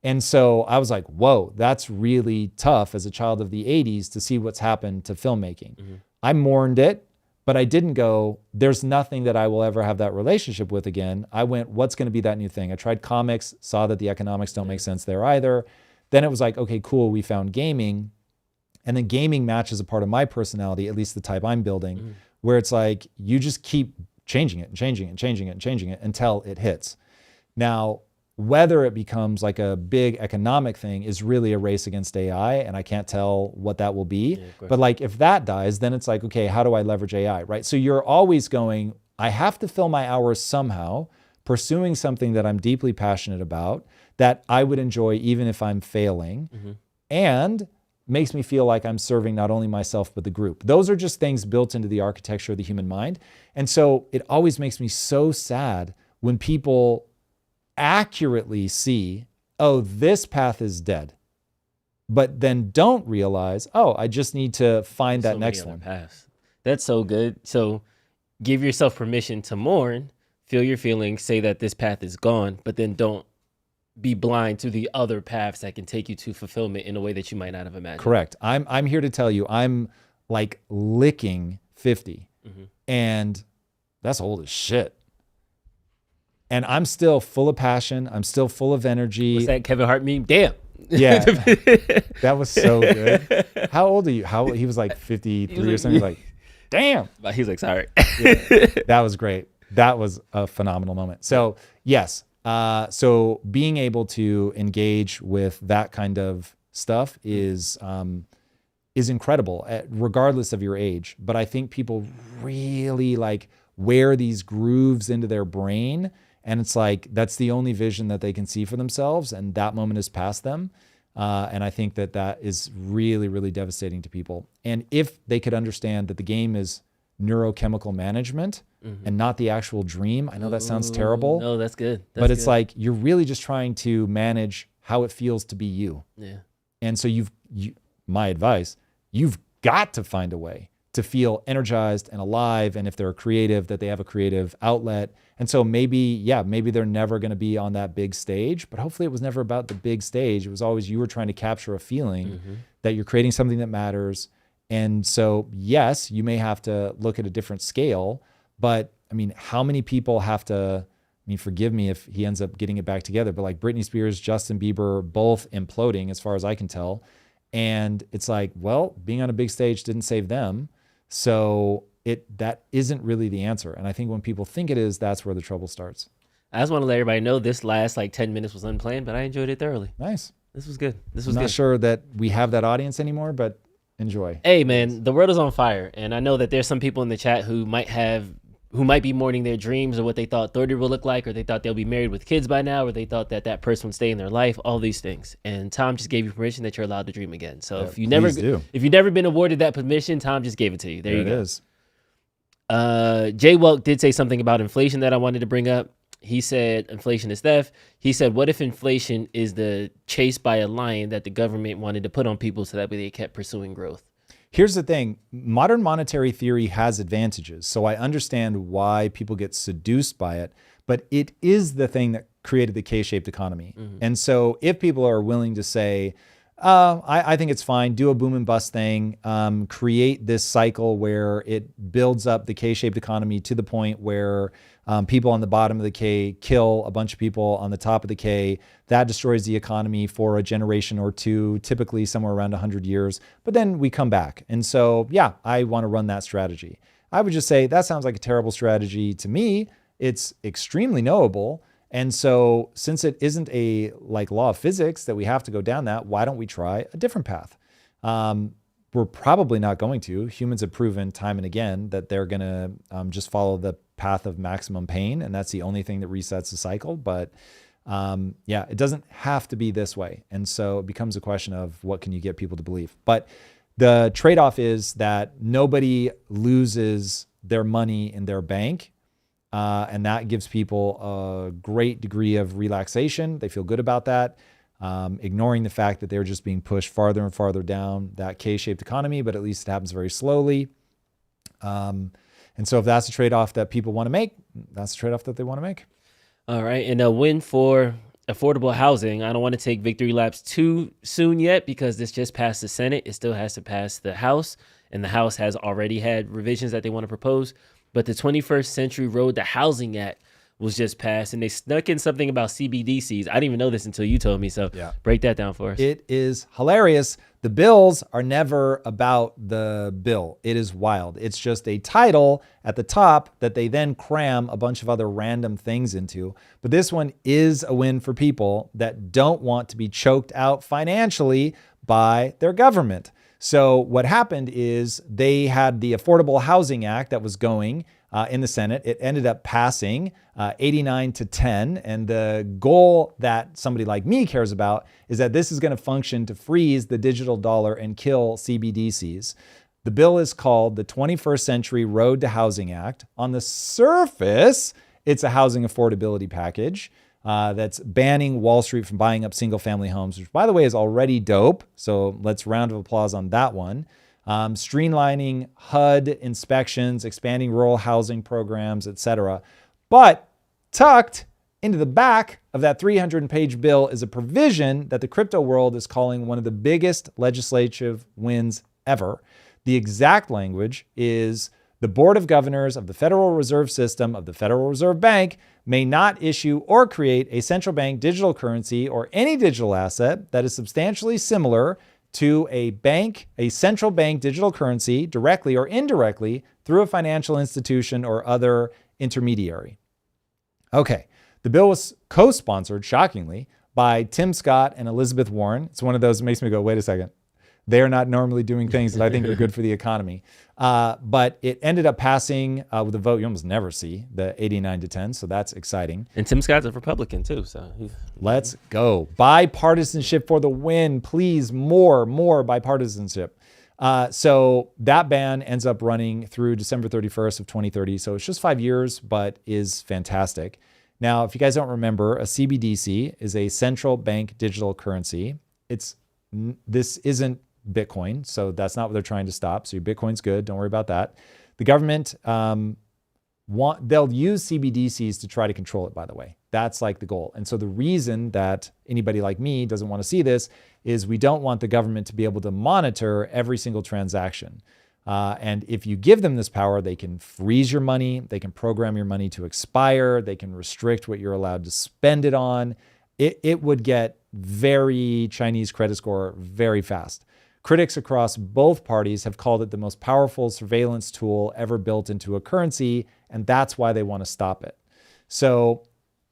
And so I was like, whoa, that's really tough as a child of the 80s to see what's happened to filmmaking. I mourned it, but I didn't go, there's nothing that I will ever have that relationship with again. I went, what's going to be that new thing? I tried comics, saw that the economics don't make sense there either. Then it was like, okay, cool, we found gaming. And then gaming matches a part of my personality, at least the type I'm building, where it's like, you just keep changing it and changing it and changing it and changing it until it hits. Now, whether it becomes like a big economic thing is really a race against AI, and I can't tell what that will be. But like, if that dies, then it's like, okay, how do I leverage AI, right? So you're always going, I have to fill my hours somehow, pursuing something that I'm deeply passionate about, that I would enjoy even if I'm failing, and makes me feel like I'm serving not only myself, but the group. Those are just things built into the architecture of the human mind. And so it always makes me so sad when people accurately see, oh, this path is dead, but then don't realize, oh, I just need to find that next one. Paths. That's so good. So give yourself permission to mourn, feel your feelings, say that this path is gone, but then don't be blind to the other paths that can take you to fulfillment in a way that you might not have imagined. Correct. I'm here to tell you, I'm like licking 50, and that's old as shit. And I'm still full of passion. I'm still full of energy. What's that Kevin Hart meme? Damn. Yeah, that was so good. How old are you? He was like 53 or something. Like, damn. But he's like, sorry. Yeah, that was great. That was a phenomenal moment. So yes. So being able to engage with that kind of stuff is incredible, regardless of your age. But I think people really like wear these grooves into their brain, and it's like that's the only vision that they can see for themselves, and that moment is past them. And I think that that is really, really devastating to people. And if they could understand that the game is neurochemical management and not the actual dream. I know that sounds terrible. No, that's good. But it's like, you're really just trying to manage how it feels to be you. Yeah. And so my advice, you've got to find a way to feel energized and alive. And if they're creative, that they have a creative outlet. And so maybe they're never going to be on that big stage, but hopefully it was never about the big stage. It was always, you were trying to capture a feeling that you're creating something that matters. And so, yes, you may have to look at a different scale, but I mean, how many people have to, I mean, forgive me if he ends up getting it back together, but like Britney Spears, Justin Bieber, both imploding as far as I can tell. And it's like, well, being on a big stage didn't save them. So that isn't really the answer. And I think when people think it is, that's where the trouble starts. I just want to let everybody know this last like 10 minutes was unplanned, but I enjoyed it thoroughly. Nice. This was good. This was I'm good. not sure that we have that audience anymore, but enjoy. Hey man, the world is on fire, and I know that there's some people in the chat who might be mourning their dreams or what they thought 30 would look like, or they thought they'll be married with kids by now, or they thought that person would stay in their life, all these things. And Tom just gave you permission that you're allowed to dream again. So if you've never been awarded that permission, Tom just gave it to you. There you go. It is. Jay Welk did say something about inflation that I wanted to bring up. He said inflation is theft. He said, what if inflation is the chase by a lion that the government wanted to put on people so that way they kept pursuing growth? Here's the thing. Modern monetary theory has advantages. So I understand why people get seduced by it, but it is the thing that created the K-shaped economy. And so if people are willing to say, I think it's fine, do a boom and bust thing, create this cycle where it builds up the K-shaped economy to the point where people on the bottom of the K kill a bunch of people on the top of the K. That destroys the economy for a generation or two, typically somewhere around 100 years. But then we come back. And so, yeah, I want to run that strategy. I would just say that sounds like a terrible strategy to me. It's extremely knowable. And so since it isn't a law of physics that we have to go down that, why don't we try a different path? We're probably not going to. Humans have proven time and again that they're going to just follow the path of maximum pain. And that's the only thing that resets the cycle. But yeah, it doesn't have to be this way. And so it becomes a question of what can you get people to believe? But the trade-off is that nobody loses their money in their bank. And that gives people a great degree of relaxation. They feel good about that. Ignoring the fact that they're just being pushed farther and farther down that K-shaped economy, but at least it happens very slowly. And so if that's a trade-off that people want to make, that's a trade-off that they want to make. All right. And a win for affordable housing. I don't want to take victory laps too soon yet because this just passed the Senate. It still has to pass the House, and the House has already had revisions that they want to propose. But the 21st Century Road to Housing Act was just passed, and they snuck in something about CBDCs. I didn't even know this until you told me, so break that down for us. It is hilarious. The bills are never about the bill. It is wild. It's just a title at the top that they then cram a bunch of other random things into. But this one is a win for people that don't want to be choked out financially by their government. So what happened is they had the Affordable Housing Act that was going in the Senate. It ended up passing 89-10. And the goal that somebody like me cares about is that this is going to function to freeze the digital dollar and kill CBDCs. The bill is called the 21st Century Road to Housing Act. On the surface, it's a housing affordability package. That's banning Wall Street from buying up single family homes, which by the way is already dope. So let's round of applause on that one. Streamlining HUD inspections, expanding rural housing programs, etc. But tucked into the back of that 300-page bill is a provision that the crypto world is calling one of the biggest legislative wins ever. The exact language is the Board of Governors of the Federal Reserve System of the Federal Reserve Bank may not issue or create a central bank digital currency or any digital asset that is substantially similar to a central bank digital currency directly or indirectly through a financial institution or other intermediary. Okay, the bill was co-sponsored, shockingly, by Tim Scott and Elizabeth Warren. It's one of those that makes me go, wait a second. They're not normally doing things that I think are good for the economy. But it ended up passing with a vote you almost never see, the 89-10. So that's exciting. And Tim Scott's a Republican too. So let's go. Bipartisanship for the win. Please, more bipartisanship. So that ban ends up running through December 31st of 2030. So it's just 5 years, but is fantastic. Now, if you guys don't remember, a CBDC is a central bank digital currency. This isn't Bitcoin, so that's not what they're trying to stop. So your Bitcoin's good. Don't worry about that. The government, they'll use CBDCs to try to control it, by the way. That's like the goal. And so the reason that anybody like me doesn't want to see this is we don't want the government to be able to monitor every single transaction. And if you give them this power, they can freeze your money. They can program your money to expire. They can restrict what you're allowed to spend it on. It would get very Chinese credit score very fast. Critics across both parties have called it the most powerful surveillance tool ever built into a currency, and that's why they want to stop it. So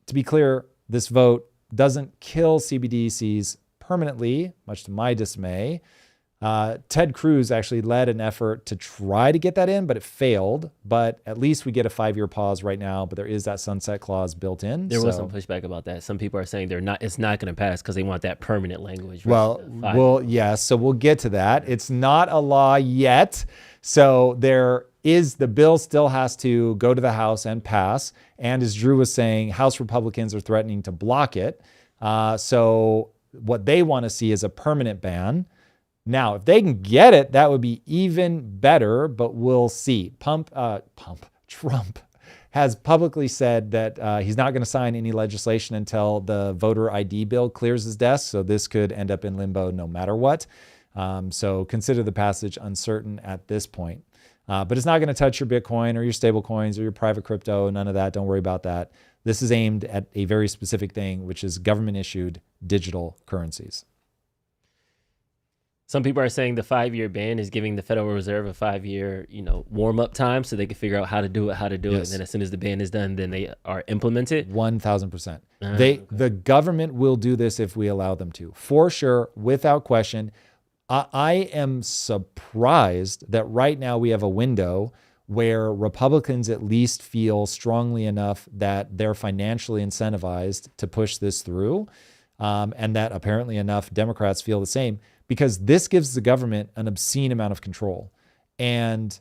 to be clear, this vote doesn't kill CBDCs permanently, much to my dismay. Ted Cruz actually led an effort to try to get that in, but it failed. But at least we get a 5-year pause right now, but there is that sunset clause built in. There was some pushback about that. Some people are saying it's not going to pass because they want that permanent language. Yes. So we'll get to that. It's not a law yet. So the bill still has to go to the House and pass. And as Drew was saying, House Republicans are threatening to block it. So what they want to see is a permanent ban. Now, if they can get it, that would be even better, but we'll see. Trump has publicly said that he's not going to sign any legislation until the voter ID bill clears his desk. So this could end up in limbo no matter what. So consider the passage uncertain at this point. But it's not going to touch your Bitcoin or your stable coins or your private crypto. None of that. Don't worry about that. This is aimed at a very specific thing, which is government-issued digital currencies. Some people are saying the 5-year ban is giving the Federal Reserve a 5-year, warm-up time so they can figure out how to do it. And then as soon as the ban is done, then they are implemented. 1,000%. The government will do this if we allow them to, for sure, without question. I am surprised that right now we have a window where Republicans at least feel strongly enough that they're financially incentivized to push this through, and that apparently enough Democrats feel the same. Because this gives the government an obscene amount of control. And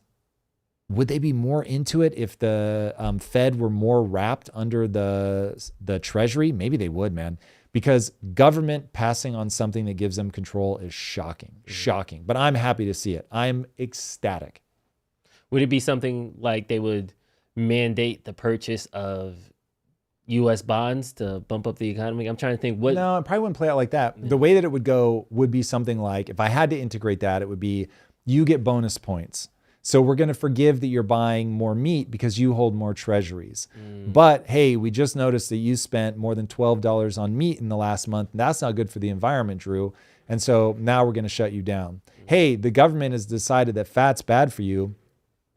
would they be more into it if the Fed were more wrapped under the Treasury? Maybe they would, man. Because government passing on something that gives them control is shocking. But I'm happy to see it. I'm ecstatic. Would it be something like they would mandate the purchase of U.S. bonds to bump up the economy? I'm trying to think what. No, it probably wouldn't play out like that. Yeah. The way that it would go would be something like, if I had to integrate that, it would be you get bonus points. So we're going to forgive that you're buying more meat because you hold more treasuries. But hey, we just noticed that you spent more than $12 on meat in the last month. And that's not good for the environment, Drew. And so now we're going to shut you down. Hey, the government has decided that fat's bad for you.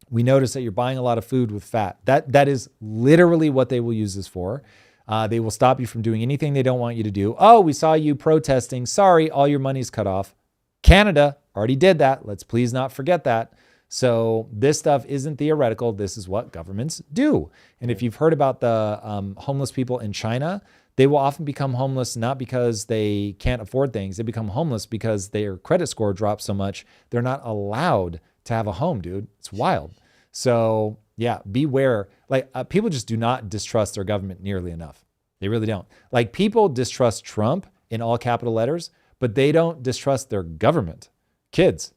We notice that you're buying a lot of food with fat. That is literally what they will use this for. They will stop you from doing anything they don't want you to do. Oh, we saw you protesting. Sorry, all your money's cut off. Canada already did that. Let's please not forget that. So this stuff isn't theoretical. This is what governments do. And if you've heard about the homeless people in China, they will often become homeless not because they can't afford things. They become homeless because their credit score drops so much they're not allowed to have a home, dude. It's wild. So yeah, beware. People just do not distrust their government nearly enough. They really don't. People distrust Trump in all capital letters, but they don't distrust their government. Kids,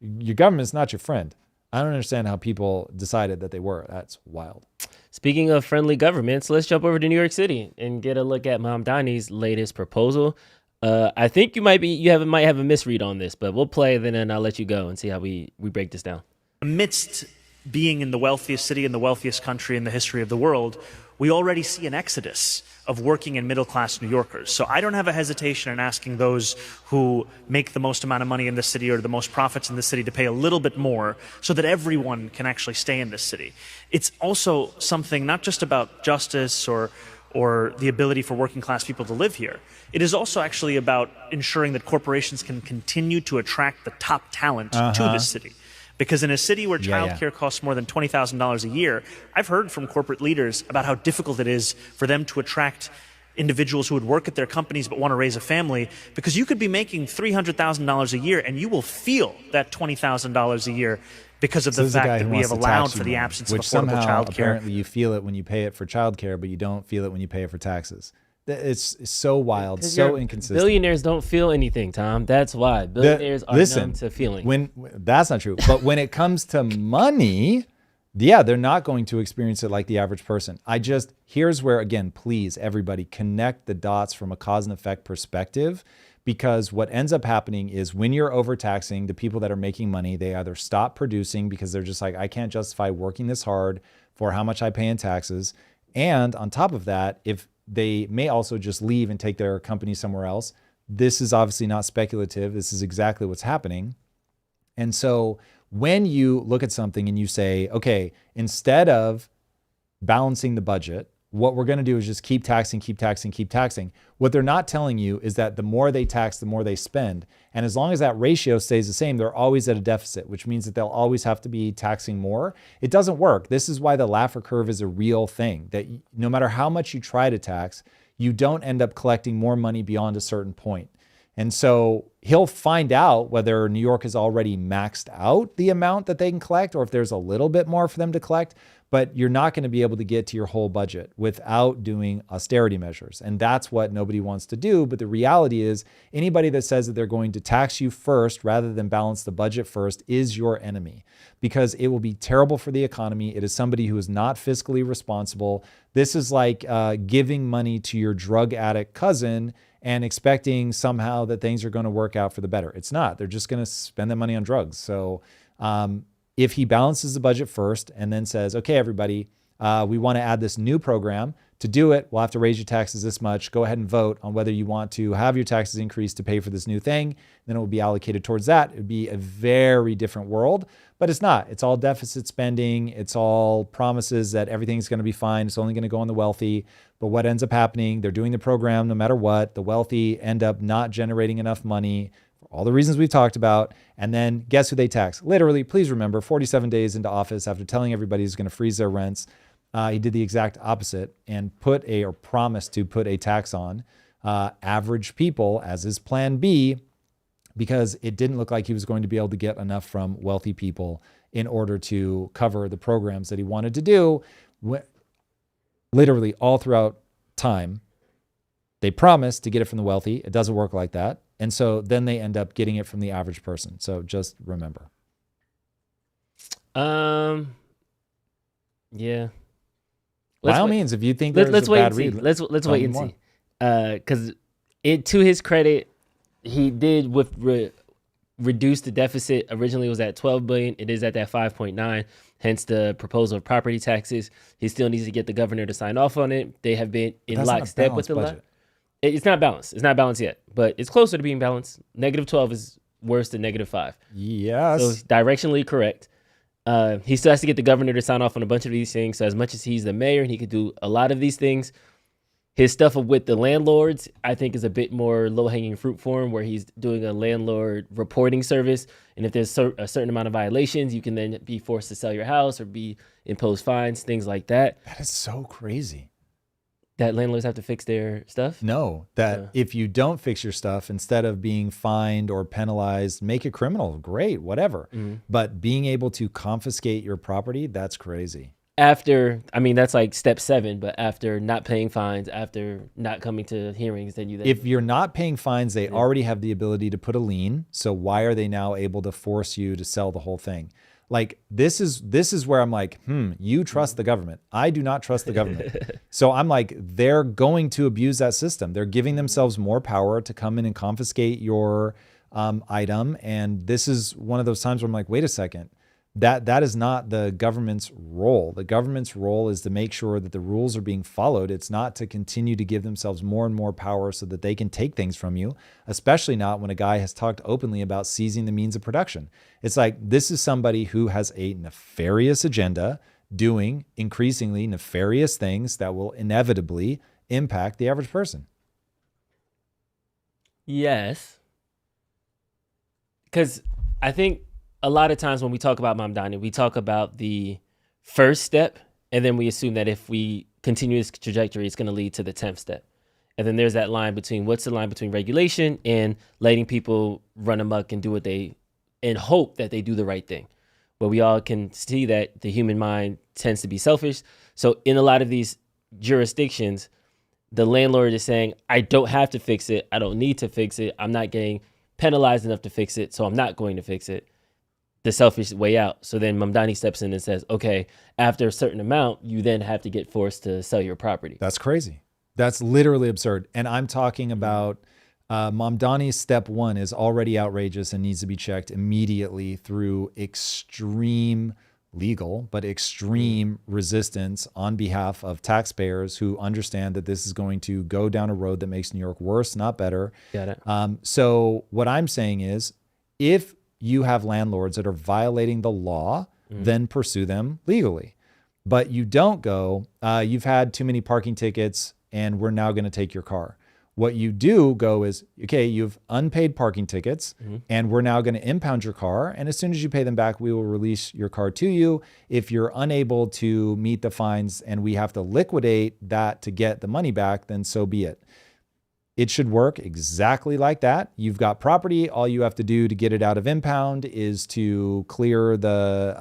your government's not your friend. I don't understand how people decided that they were. That's wild. Speaking of friendly governments, let's jump over to New York City and get a look at Mamdani's latest proposal. I think you might have a misread on this, but we'll play, then I'll let you go and see how we break this down. Amidst being in the wealthiest city in the wealthiest country in the history of the world, we already see an exodus of working and middle-class New Yorkers. So I don't have a hesitation in asking those who make the most amount of money in the city or the most profits in the city to pay a little bit more so that everyone can actually stay in this city. It's also something not just about justice or the ability for working class people to live here. It is also actually about ensuring that corporations can continue to attract the top talent to this city. Because in a city where childcare costs more than $20,000 a year, I've heard from corporate leaders about how difficult it is for them to attract individuals who would work at their companies but want to raise a family, because you could be making $300,000 a year and you will feel that $20,000 a year because of the fact that we have allowed for the absence of affordable childcare. Apparently you feel it when you pay it for childcare, but you don't feel it when you pay it for taxes. It's so wild, so inconsistent. Billionaires don't feel anything, Tom. That's why. Billionaires are numb to feeling. That's not true. But when it comes to money, they're not going to experience it like the average person. Here's where, again, please, everybody, connect the dots from a cause and effect perspective, because what ends up happening is when you're overtaxing the people that are making money, they either stop producing because they're just like, I can't justify working this hard for how much I pay in taxes. And on top of that, if they may also just leave and take their company somewhere else, this is obviously not speculative. This is exactly what's happening. And so when you look at something and you say, okay, instead of balancing the budget, what we're going to do is just keep taxing, keep taxing, keep taxing. What they're not telling you is that the more they tax, the more they spend. And as long as that ratio stays the same, they're always at a deficit, which means that they'll always have to be taxing more. It doesn't work. This is why the Laffer curve is a real thing, that no matter how much you try to tax, you don't end up collecting more money beyond a certain point. And so he'll find out whether New York has already maxed out the amount that they can collect or if there's a little bit more for them to collect, but you're not going to be able to get to your whole budget without doing austerity measures. And that's what nobody wants to do. But the reality is anybody that says that they're going to tax you first rather than balance the budget first is your enemy, because it will be terrible for the economy. It is somebody who is not fiscally responsible. This is like giving money to your drug addict cousin and expecting somehow that things are going to work out for the better. It's not. They're just going to spend the money on drugs. So if he balances the budget first and then says, okay, everybody, we want to add this new program. To do it, we'll have to raise your taxes this much. Go ahead and vote on whether you want to have your taxes increased to pay for this new thing. Then it will be allocated towards that. It would be a very different world, but it's not. It's all deficit spending. It's all promises that everything's going to be fine. It's only going to go on the wealthy. But what ends up happening, they're doing the program no matter what. The wealthy end up not generating enough money for all the reasons we've talked about. And then guess who they tax? Literally, please remember, 47 days into office, after telling everybody he's going to freeze their rents, he did the exact opposite and promised to put a tax on average people as his plan B, because it didn't look like he was going to be able to get enough from wealthy people in order to cover the programs that he wanted to do. Literally all throughout time, they promise to get it from the wealthy. It doesn't work like that. And so then they end up getting it from the average person. So just remember. Yeah. By all means, if you think there's let's a wait bad and see. read, Let's wait and see. Because to his credit, he did reduce the deficit. Originally, it was at 12 billion. It is at that 5.9. Hence the proposal of property taxes. He still needs to get the governor to sign off on it. They have been in lockstep with the law. It's not balanced. It's not balanced yet, but it's closer to being balanced. -12 is worse than -5. Yes. So it's directionally correct. He still has to get the governor to sign off on a bunch of these things. So as much as he's the mayor and he could do a lot of these things, his stuff with the landlords, I think, is a bit more low-hanging fruit for him, where he's doing a landlord reporting service. And if there's a certain amount of violations, you can then be forced to sell your house or be imposed fines, things like that. That is so crazy. That landlords have to fix their stuff? No, that if you don't fix your stuff, instead of being fined or penalized, make it criminal. Great, whatever. Mm-hmm. But being able to confiscate your property, that's crazy. That's like step 7, but after not paying fines, after not coming to hearings, then if you're not paying fines, they already have the ability to put a lien. So why are they now able to force you to sell the whole thing? Like, this is where I'm like, you trust the government. I do not trust the government. So I'm like, they're going to abuse that system. They're giving themselves more power to come in and confiscate your item. And this is one of those times where I'm like, wait a second. That is not the government's role. The government's role is to make sure that the rules are being followed. It's not to continue to give themselves more and more power so that they can take things from you, especially not when a guy has talked openly about seizing the means of production. It's like, this is somebody who has a nefarious agenda, doing increasingly nefarious things that will inevitably impact the average person. Yes. Because I think a lot of times when we talk about Mamdani, we talk about the first step, and then we assume that if we continue this trajectory, it's going to lead to the 10th step. And then there's that line between, what's the line between regulation and letting people run amok and do what and hope that they do the right thing. But we all can see that the human mind tends to be selfish. So in a lot of these jurisdictions, the landlord is saying, I don't have to fix it. I don't need to fix it. I'm not getting penalized enough to fix it, so I'm not going to fix it. The selfish way out. So then Mamdani steps in and says, okay, after a certain amount, you then have to get forced to sell your property. That's crazy. That's literally absurd. And I'm talking about Mamdani's step 1 is already outrageous and needs to be checked immediately through extreme legal, but extreme resistance on behalf of taxpayers who understand that this is going to go down a road that makes New York worse, not better. Got it. So what I'm saying is, if you have landlords that are violating the law, then pursue them legally. But you don't go, you've had too many parking tickets and we're now going to take your car. What you do go is, okay, you've unpaid parking tickets and we're now going to impound your car. And as soon as you pay them back, we will release your car to you. If you're unable to meet the fines and we have to liquidate that to get the money back, then so be it. It should work exactly like that. You've got property. All you have to do to get it out of impound is to clear the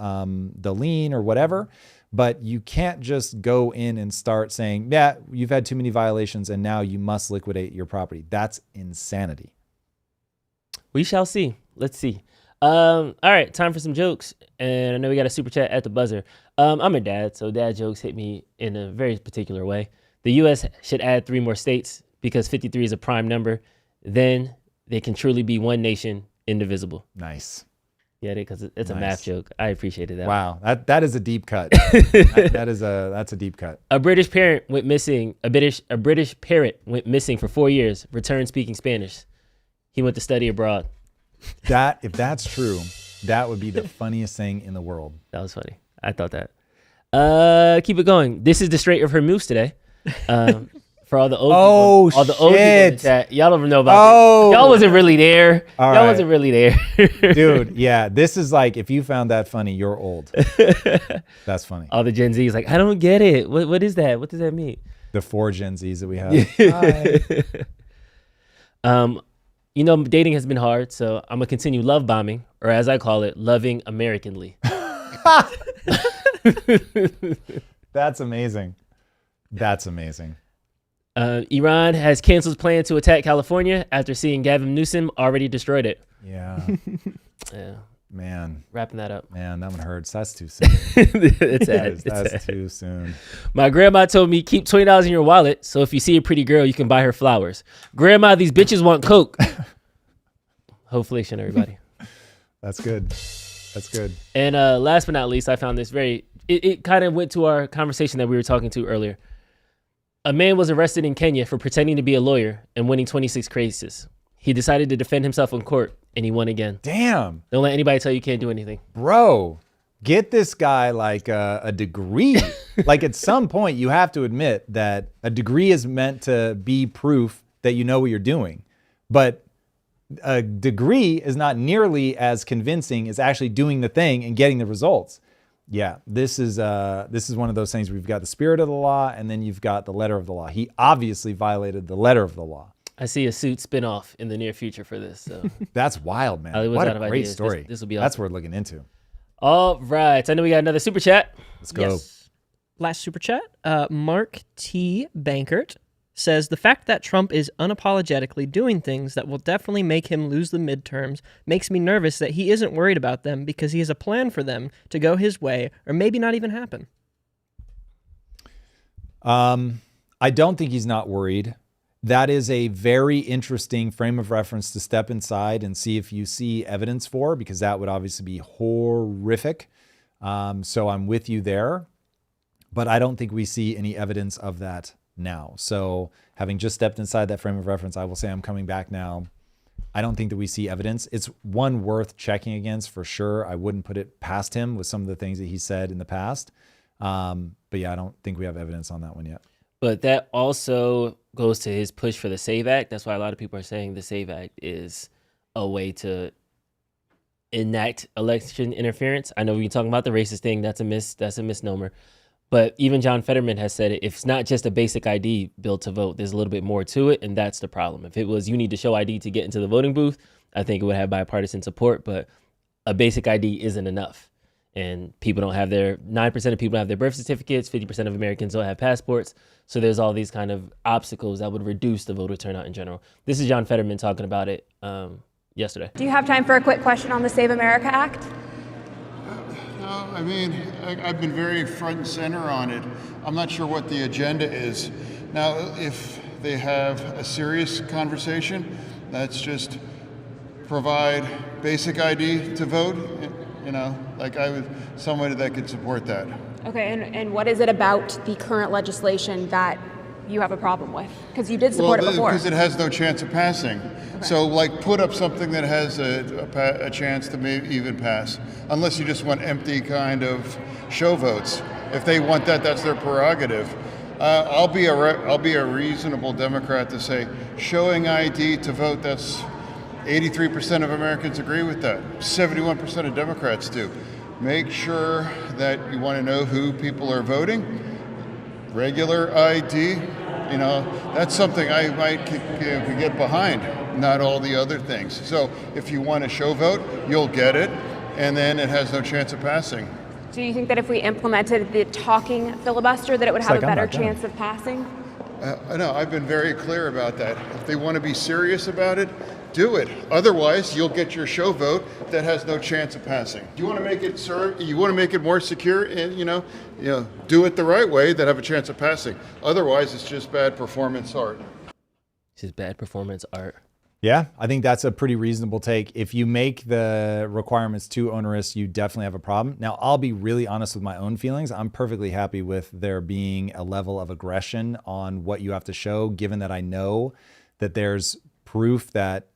lien or whatever. But you can't just go in and start saying, yeah, you've had too many violations and now you must liquidate your property. That's insanity. We shall see. Let's see. All right, time for some jokes. And I know we got a super chat at the buzzer. I'm a dad, so dad jokes hit me in a very particular way. The U.S. should add 3 more states because 53 is a prime number. Then they can truly be one nation, indivisible. Nice. Get it? Because it's a math joke. I appreciated that. Wow, that is a deep cut. That's a deep cut. A British parent went missing. A British parrot went missing for 4 years. Returned speaking Spanish. He went to study abroad. If that's true, that would be the funniest thing in the world. That was funny. I thought that. Keep it going. This is the Strait of Hormuz today. For all the old people, all the old people in the chat, y'all don't know about it. Y'all wasn't really there. Y'all wasn't really there. Dude, yeah, this is like, if you found that funny, you're old. That's funny. All the Gen Z's like, I don't get it. What is that? What does that mean? The 4 Gen Zs that we have. You know, dating has been hard, so I'm gonna continue love bombing, or as I call it, loving Americanly. That's amazing. That's amazing. Iran has canceled plan to attack California after seeing Gavin Newsom already destroyed it. Yeah. Yeah. Man. Wrapping that up. Man, that one hurts. That's too soon. It's sad. That's too soon. My grandma told me keep $20 in your wallet, so if you see a pretty girl, you can buy her flowers. Grandma, these bitches want Coke. Hopefully, everybody. That's good. That's good. And last but not least, I found this it kind of went to our conversation that we were talking to earlier. A man was arrested in Kenya for pretending to be a lawyer and winning 26 cases. He decided to defend himself in court, and he won again. Damn. Don't let anybody tell you can't do anything. Bro, get this guy like a degree. Like at some point, you have to admit that a degree is meant to be proof that you know what you're doing. But a degree is not nearly as convincing as actually doing the thing and getting the results. Yeah, this is one of those things where you've got the spirit of the law and then you've got the letter of the law. He obviously violated the letter of the law. I see a Suit spinoff in the near future for this. So that's wild, man. What a great story. This will be awesome. That's worth looking into. All right. I know we got another super chat. Let's go. Yes. Last super chat. Mark T. Bankert says the fact that Trump is unapologetically doing things that will definitely make him lose the midterms makes me nervous that he isn't worried about them because he has a plan for them to go his way or maybe not even happen. I don't think he's not worried. That is a very interesting frame of reference to step inside and see if you see evidence for, because that would obviously be horrific. So I'm with you there, but I don't think we see any evidence of that now. So having just stepped inside that frame of reference, I will say I'm coming back now. I don't think that we see evidence. It's one worth checking against for sure. I wouldn't put it past him with some of the things that he said in the past. But yeah, I don't think we have evidence on that one yet. But that also goes to his push for the SAVE Act. That's why a lot of people are saying the SAVE Act is a way to enact election interference. I know we're talking about the racist thing. That's a misnomer. But even John Fetterman has said it. If it's not just a basic ID bill to vote, there's a little bit more to it, and that's the problem. If it was you need to show ID to get into the voting booth, I think it would have bipartisan support, but a basic ID isn't enough. And 9% of people don't have their birth certificates, 50% of Americans don't have passports. So there's all these kind of obstacles that would reduce the voter turnout in general. This is John Fetterman talking about it yesterday. Do you have time for a quick question on the Save America Act? No, I mean, I've been very front and center on it. I'm not sure what the agenda is. Now, if they have a serious conversation, that's just provide basic ID to vote, Like I was somebody that could support that. Okay, and what is it about the current legislation that you have a problem with? Because you did support it before. Because it has no chance of passing. Okay. So like put up something that has a chance to maybe even pass, unless you just want empty kind of show votes. If they want that, that's their prerogative. I'll be a reasonable Democrat to say showing ID to vote. That's 83% of Americans agree with that. 71% of Democrats do. Make sure that you want to know who people are voting. Regular ID, that's something I might could get behind, not all the other things. So if you want a show vote, you'll get it, and then it has no chance of passing. Do you think that if we implemented the talking filibuster, that it would have a better chance of passing? No, I've been very clear about that. If they want to be serious about it, do it. Otherwise, you'll get your show vote that has no chance of passing. Do you want to make it, sir? You want to make it more secure, and do it the right way that have a chance of passing. Otherwise, it's just bad performance art. It's just bad performance art. Yeah, I think that's a pretty reasonable take. If you make the requirements too onerous, you definitely have a problem. Now, I'll be really honest with my own feelings. I'm perfectly happy with there being a level of aggression on what you have to show, given that I know that there's proof that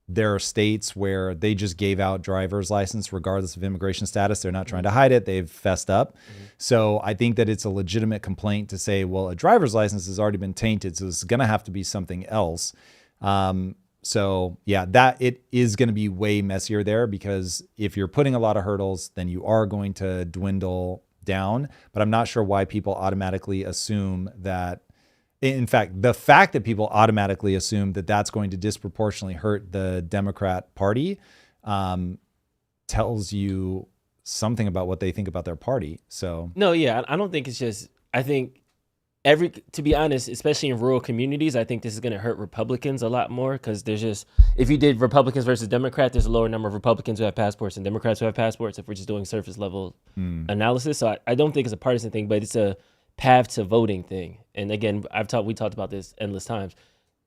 there are states where they just gave out driver's license regardless of immigration status. They're not trying to hide it. They've fessed up. Mm-hmm. So I think that it's a legitimate complaint to say, well, a driver's license has already been tainted, so it's going to have to be something else. So yeah, that it is going to be way messier there, because if you're putting a lot of hurdles, then you are going to dwindle down. But I'm not sure why people automatically assume that. In fact, the fact that people automatically assume that that's going to disproportionately hurt the Democrat Party tells you something about what they think about their party. So no, yeah, I don't think it's just. I think to be honest, especially in rural communities, I think this is going to hurt Republicans a lot more, because there's just, if you did Republicans versus Democrat, there's a lower number of Republicans who have passports and Democrats who have passports if we're just doing surface level analysis. So I don't think it's a partisan thing, but it's a path to voting thing. And again, we talked about this endless times.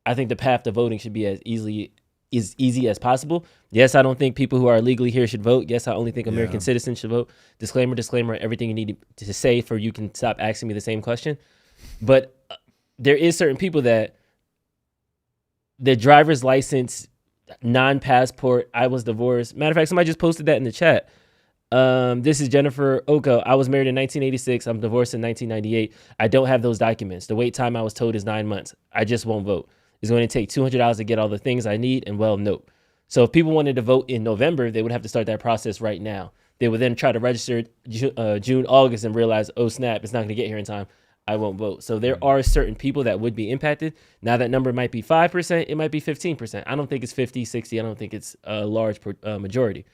I think the path to voting should be as easy as possible. Yes, I don't think people who are legally here should vote. Yes, I only think American citizens should vote. Disclaimer, everything you need to say for you can stop asking me the same question. But there is certain people that the driver's license, non-passport, I was divorced. Matter of fact, somebody just posted that in the chat. This is Jennifer Oka. I was married in 1986. I'm divorced in 1998. I don't have those documents. The wait time I was told is 9 months. I just won't vote. It's going to take $200 to get all the things I need, and nope. So if people wanted to vote in November, they would have to start that process right now. They would then try to register June, August, and realize, oh snap, it's not going to get here in time. I won't vote. So there are certain people that would be impacted. Now that number might be 5%, it might be 15%. I don't think it's 50, 60. I don't think it's a large majority.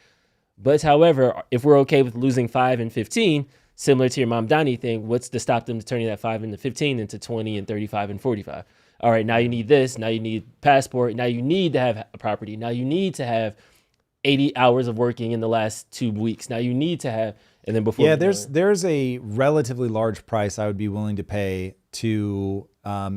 But however, if we're okay with losing 5 and 15, similar to your Mamdani thing, what's to stop them turning that 5 into 15 into 20 and 35 and 45? All right, now you need this. Now you need passport. Now you need to have a property. Now you need to have 80 hours of working in the last 2 weeks. Now you need to have, and then before. Yeah, there's a relatively large price I would be willing to pay to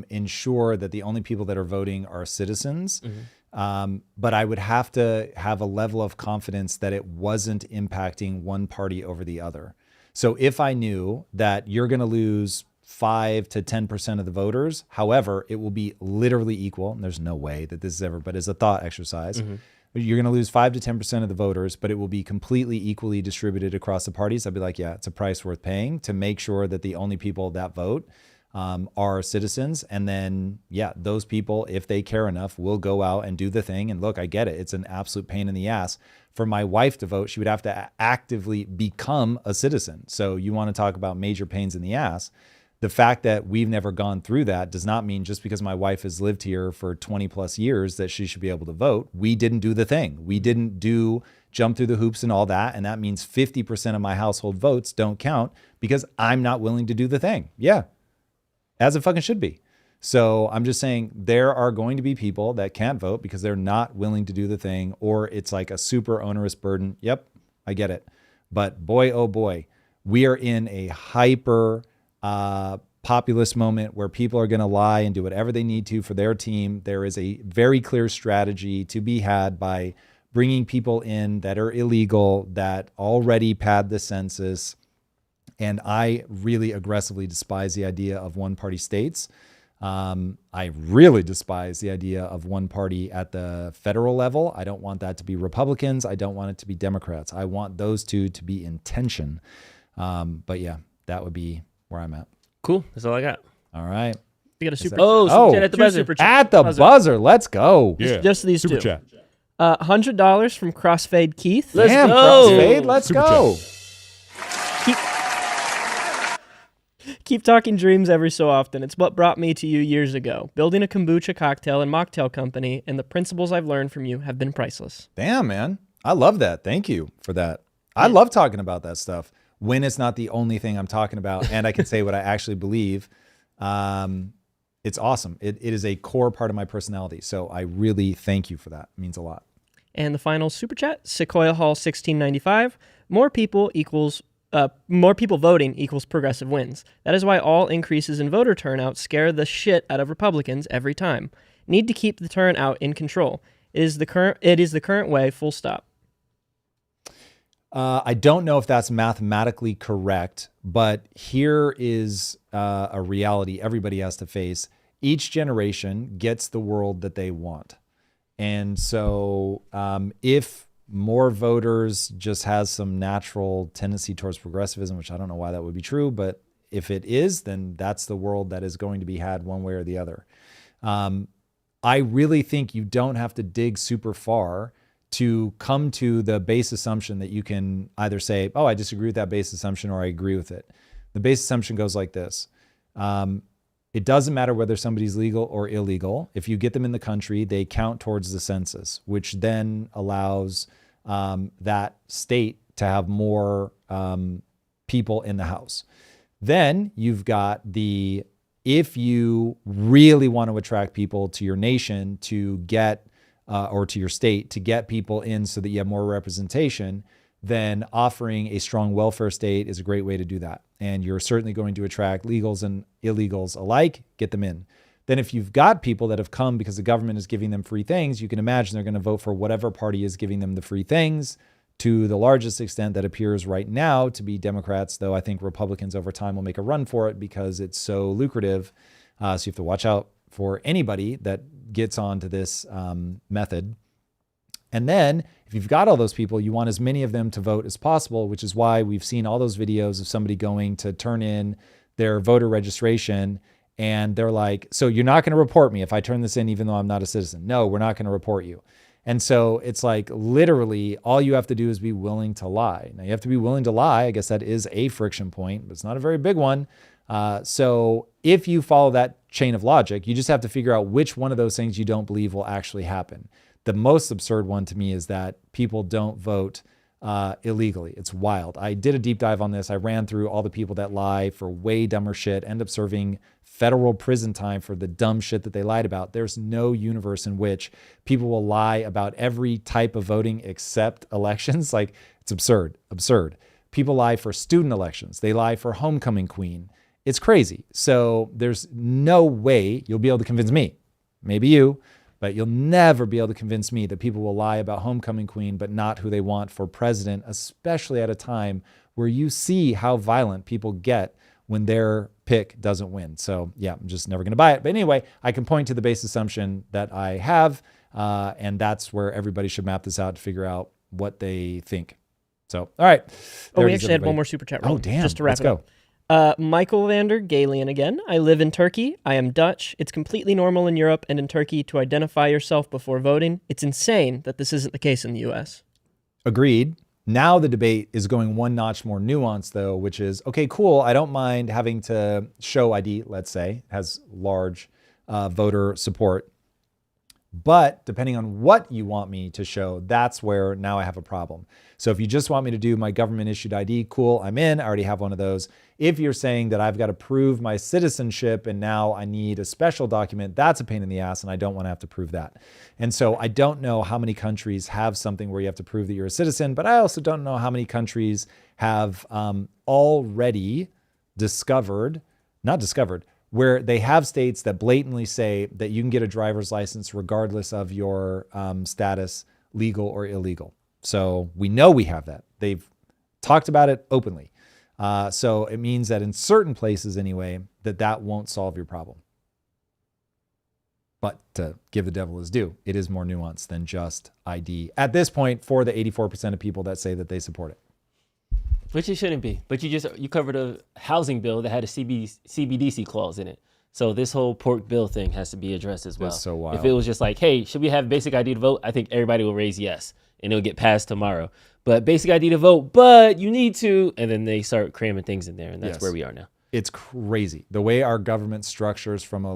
ensure that the only people that are voting are citizens. Mm-hmm. But I would have to have a level of confidence that it wasn't impacting one party over the other. So if I knew that you're going to lose 5 to 10% of the voters, however, it will be literally equal. And there's no way that this is ever, but as a thought exercise, mm-hmm. You're going to lose 5 to 10% of the voters, but it will be completely equally distributed across the parties. I'd be like, yeah, it's a price worth paying to make sure that the only people that vote are citizens. And then, yeah, those people, if they care enough, will go out and do the thing. And look, I get it. It's an absolute pain in the ass. For my wife to vote, she would have to actively become a citizen. So you want to talk about major pains in the ass. The fact that we've never gone through that does not mean just because my wife has lived here for 20 plus years that she should be able to vote. We didn't do the thing. We didn't jump through the hoops and all that. And that means 50% of my household votes don't count because I'm not willing to do the thing. Yeah, as it fucking should be. So I'm just saying there are going to be people that can't vote because they're not willing to do the thing, or it's like a super onerous burden. Yep, I get it. But boy, oh boy, we are in a hyper populist moment where people are going to lie and do whatever they need to for their team. There is a very clear strategy to be had by bringing people in that are illegal, that already pad the census. And I really aggressively despise the idea of one-party states. I really despise the idea of one party at the federal level. I don't want that to be Republicans. I don't want it to be Democrats. I want those two to be in tension. But yeah, that would be where I'm at. Cool. That's all I got. All right. You got a super Super chat at the buzzer. super chat. At the buzzer. Let's go. Just these Super two. chat. $100 from Crossfade Keith. Damn, go. Crossfade. Let's Super go. Keep talking dreams every so often. It's what brought me to you years ago. Building a kombucha cocktail and mocktail company, and the principles I've learned from you have been priceless. Damn, man. I love that. Thank you for that. I love talking about that stuff when it's not the only thing I'm talking about and I can say what I actually believe. It's awesome. It is a core part of my personality. So I really thank you for that. It means a lot. And the final super chat, Sequoia Hall 1695. More people voting equals progressive wins. That is why all increases in voter turnout scare the shit out of Republicans every time. Need to keep the turnout in control. It is the current way, full stop. I don't know if that's mathematically correct, but here is a reality everybody has to face. Each generation gets the world that they want. And so if more voters just has some natural tendency towards progressivism, which I don't know why that would be true, but if it is, then that's the world that is going to be had one way or the other. I really think you don't have to dig super far to come to the base assumption that you can either say, oh, I disagree with that base assumption, or I agree with it. The base assumption goes like this. It doesn't matter whether somebody's legal or illegal. If you get them in the country, they count towards the census, which then allows that state to have more people in the House. Then you've got if you really want to attract people to your nation to get, or to your state to get people in so that you have more representation, then offering a strong welfare state is a great way to do that. And you're certainly going to attract legals and illegals alike, get them in. Then if you've got people that have come because the government is giving them free things, you can imagine they're going to vote for whatever party is giving them the free things, to the largest extent that appears right now to be Democrats, though I think Republicans over time will make a run for it because it's so lucrative. So you have to watch out for anybody that gets onto this method. And then if you've got all those people, you want as many of them to vote as possible, which is why we've seen all those videos of somebody going to turn in their voter registration. And they're like, so you're not going to report me if I turn this in, even though I'm not a citizen. No, we're not going to report you. And so it's like literally all you have to do is be willing to lie. Now you have to be willing to lie. I guess that is a friction point, but it's not a very big one. So if you follow that chain of logic, you just have to figure out which one of those things you don't believe will actually happen. The most absurd one to me is that people don't vote illegally. It's wild. I did a deep dive on this. I ran through all the people that lie for way dumber shit, end up serving federal prison time for the dumb shit that they lied about. There's no universe in which people will lie about every type of voting except elections. Like, it's absurd. People lie for student elections. They lie for homecoming queen. It's crazy. So there's no way you'll be able to convince me, maybe you, but you'll never be able to convince me that people will lie about homecoming queen, but not who they want for president, especially at a time where you see how violent people get when their pick doesn't win. So yeah, I'm just never going to buy it. But anyway, I can point to the base assumption that I have, and that's where everybody should map this out to figure out what they think. So, all right. We actually had one more super chat. Oh, damn. Just to wrap Let's it go. up. Michael Vander Galian again. I live in Turkey. I am Dutch. It's completely normal in Europe and in Turkey to identify yourself before voting. It's insane that this isn't the case in the U.S. Agreed. Now the debate is going one notch more nuanced, though, which is, okay, cool. I don't mind having to show ID, let's say, has large voter support. But depending on what you want me to show, that's where now I have a problem. So if you just want me to do my government issued ID, cool, I'm in. I already have one of those. If you're saying that I've got to prove my citizenship and now I need a special document, that's a pain in the ass and I don't want to have to prove that. And so I don't know how many countries have something where you have to prove that you're a citizen, but I also don't know how many countries have already where they have states that blatantly say that you can get a driver's license regardless of your status legal or illegal. So we know we have that. They've talked about it openly. So it means that in certain places anyway, that won't solve your problem. But to give the devil his due, it is more nuanced than just ID at this point for the 84% of people that say that they support it. Which it shouldn't be. But you covered a housing bill that had a CBDC clause in it. So this whole pork bill thing has to be addressed as well. That's so wild. If it was just like, hey, should we have basic ID to vote? I think everybody will raise yes, and it'll get passed tomorrow. But basic ID to vote, but you need to, and then they start cramming things in there, and that's where we are now. It's crazy. The way our government structures from a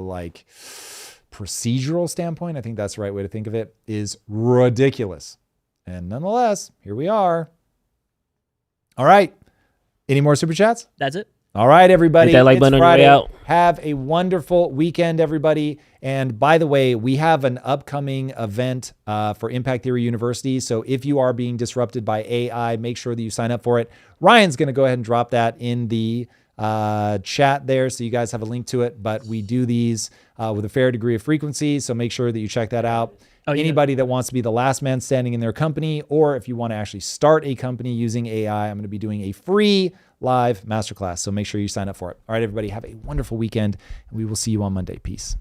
procedural standpoint, I think that's the right way to think of it, is ridiculous. And nonetheless, here we are. All right. Any more super chats? That's it. All right, everybody. Hit that like button on your way out. Have a wonderful weekend, everybody. And by the way, we have an upcoming event for Impact Theory University. So if you are being disrupted by AI, make sure that you sign up for it. Ryan's going to go ahead and drop that in the chat there, so you guys have a link to it. But we do these with a fair degree of frequency, so make sure that you check that out. Anybody that wants to be the last man standing in their company, or if you want to actually start a company using AI, I'm going to be doing a free live masterclass. So make sure you sign up for it. All right, everybody, have a wonderful weekend, and we will see you on Monday. Peace.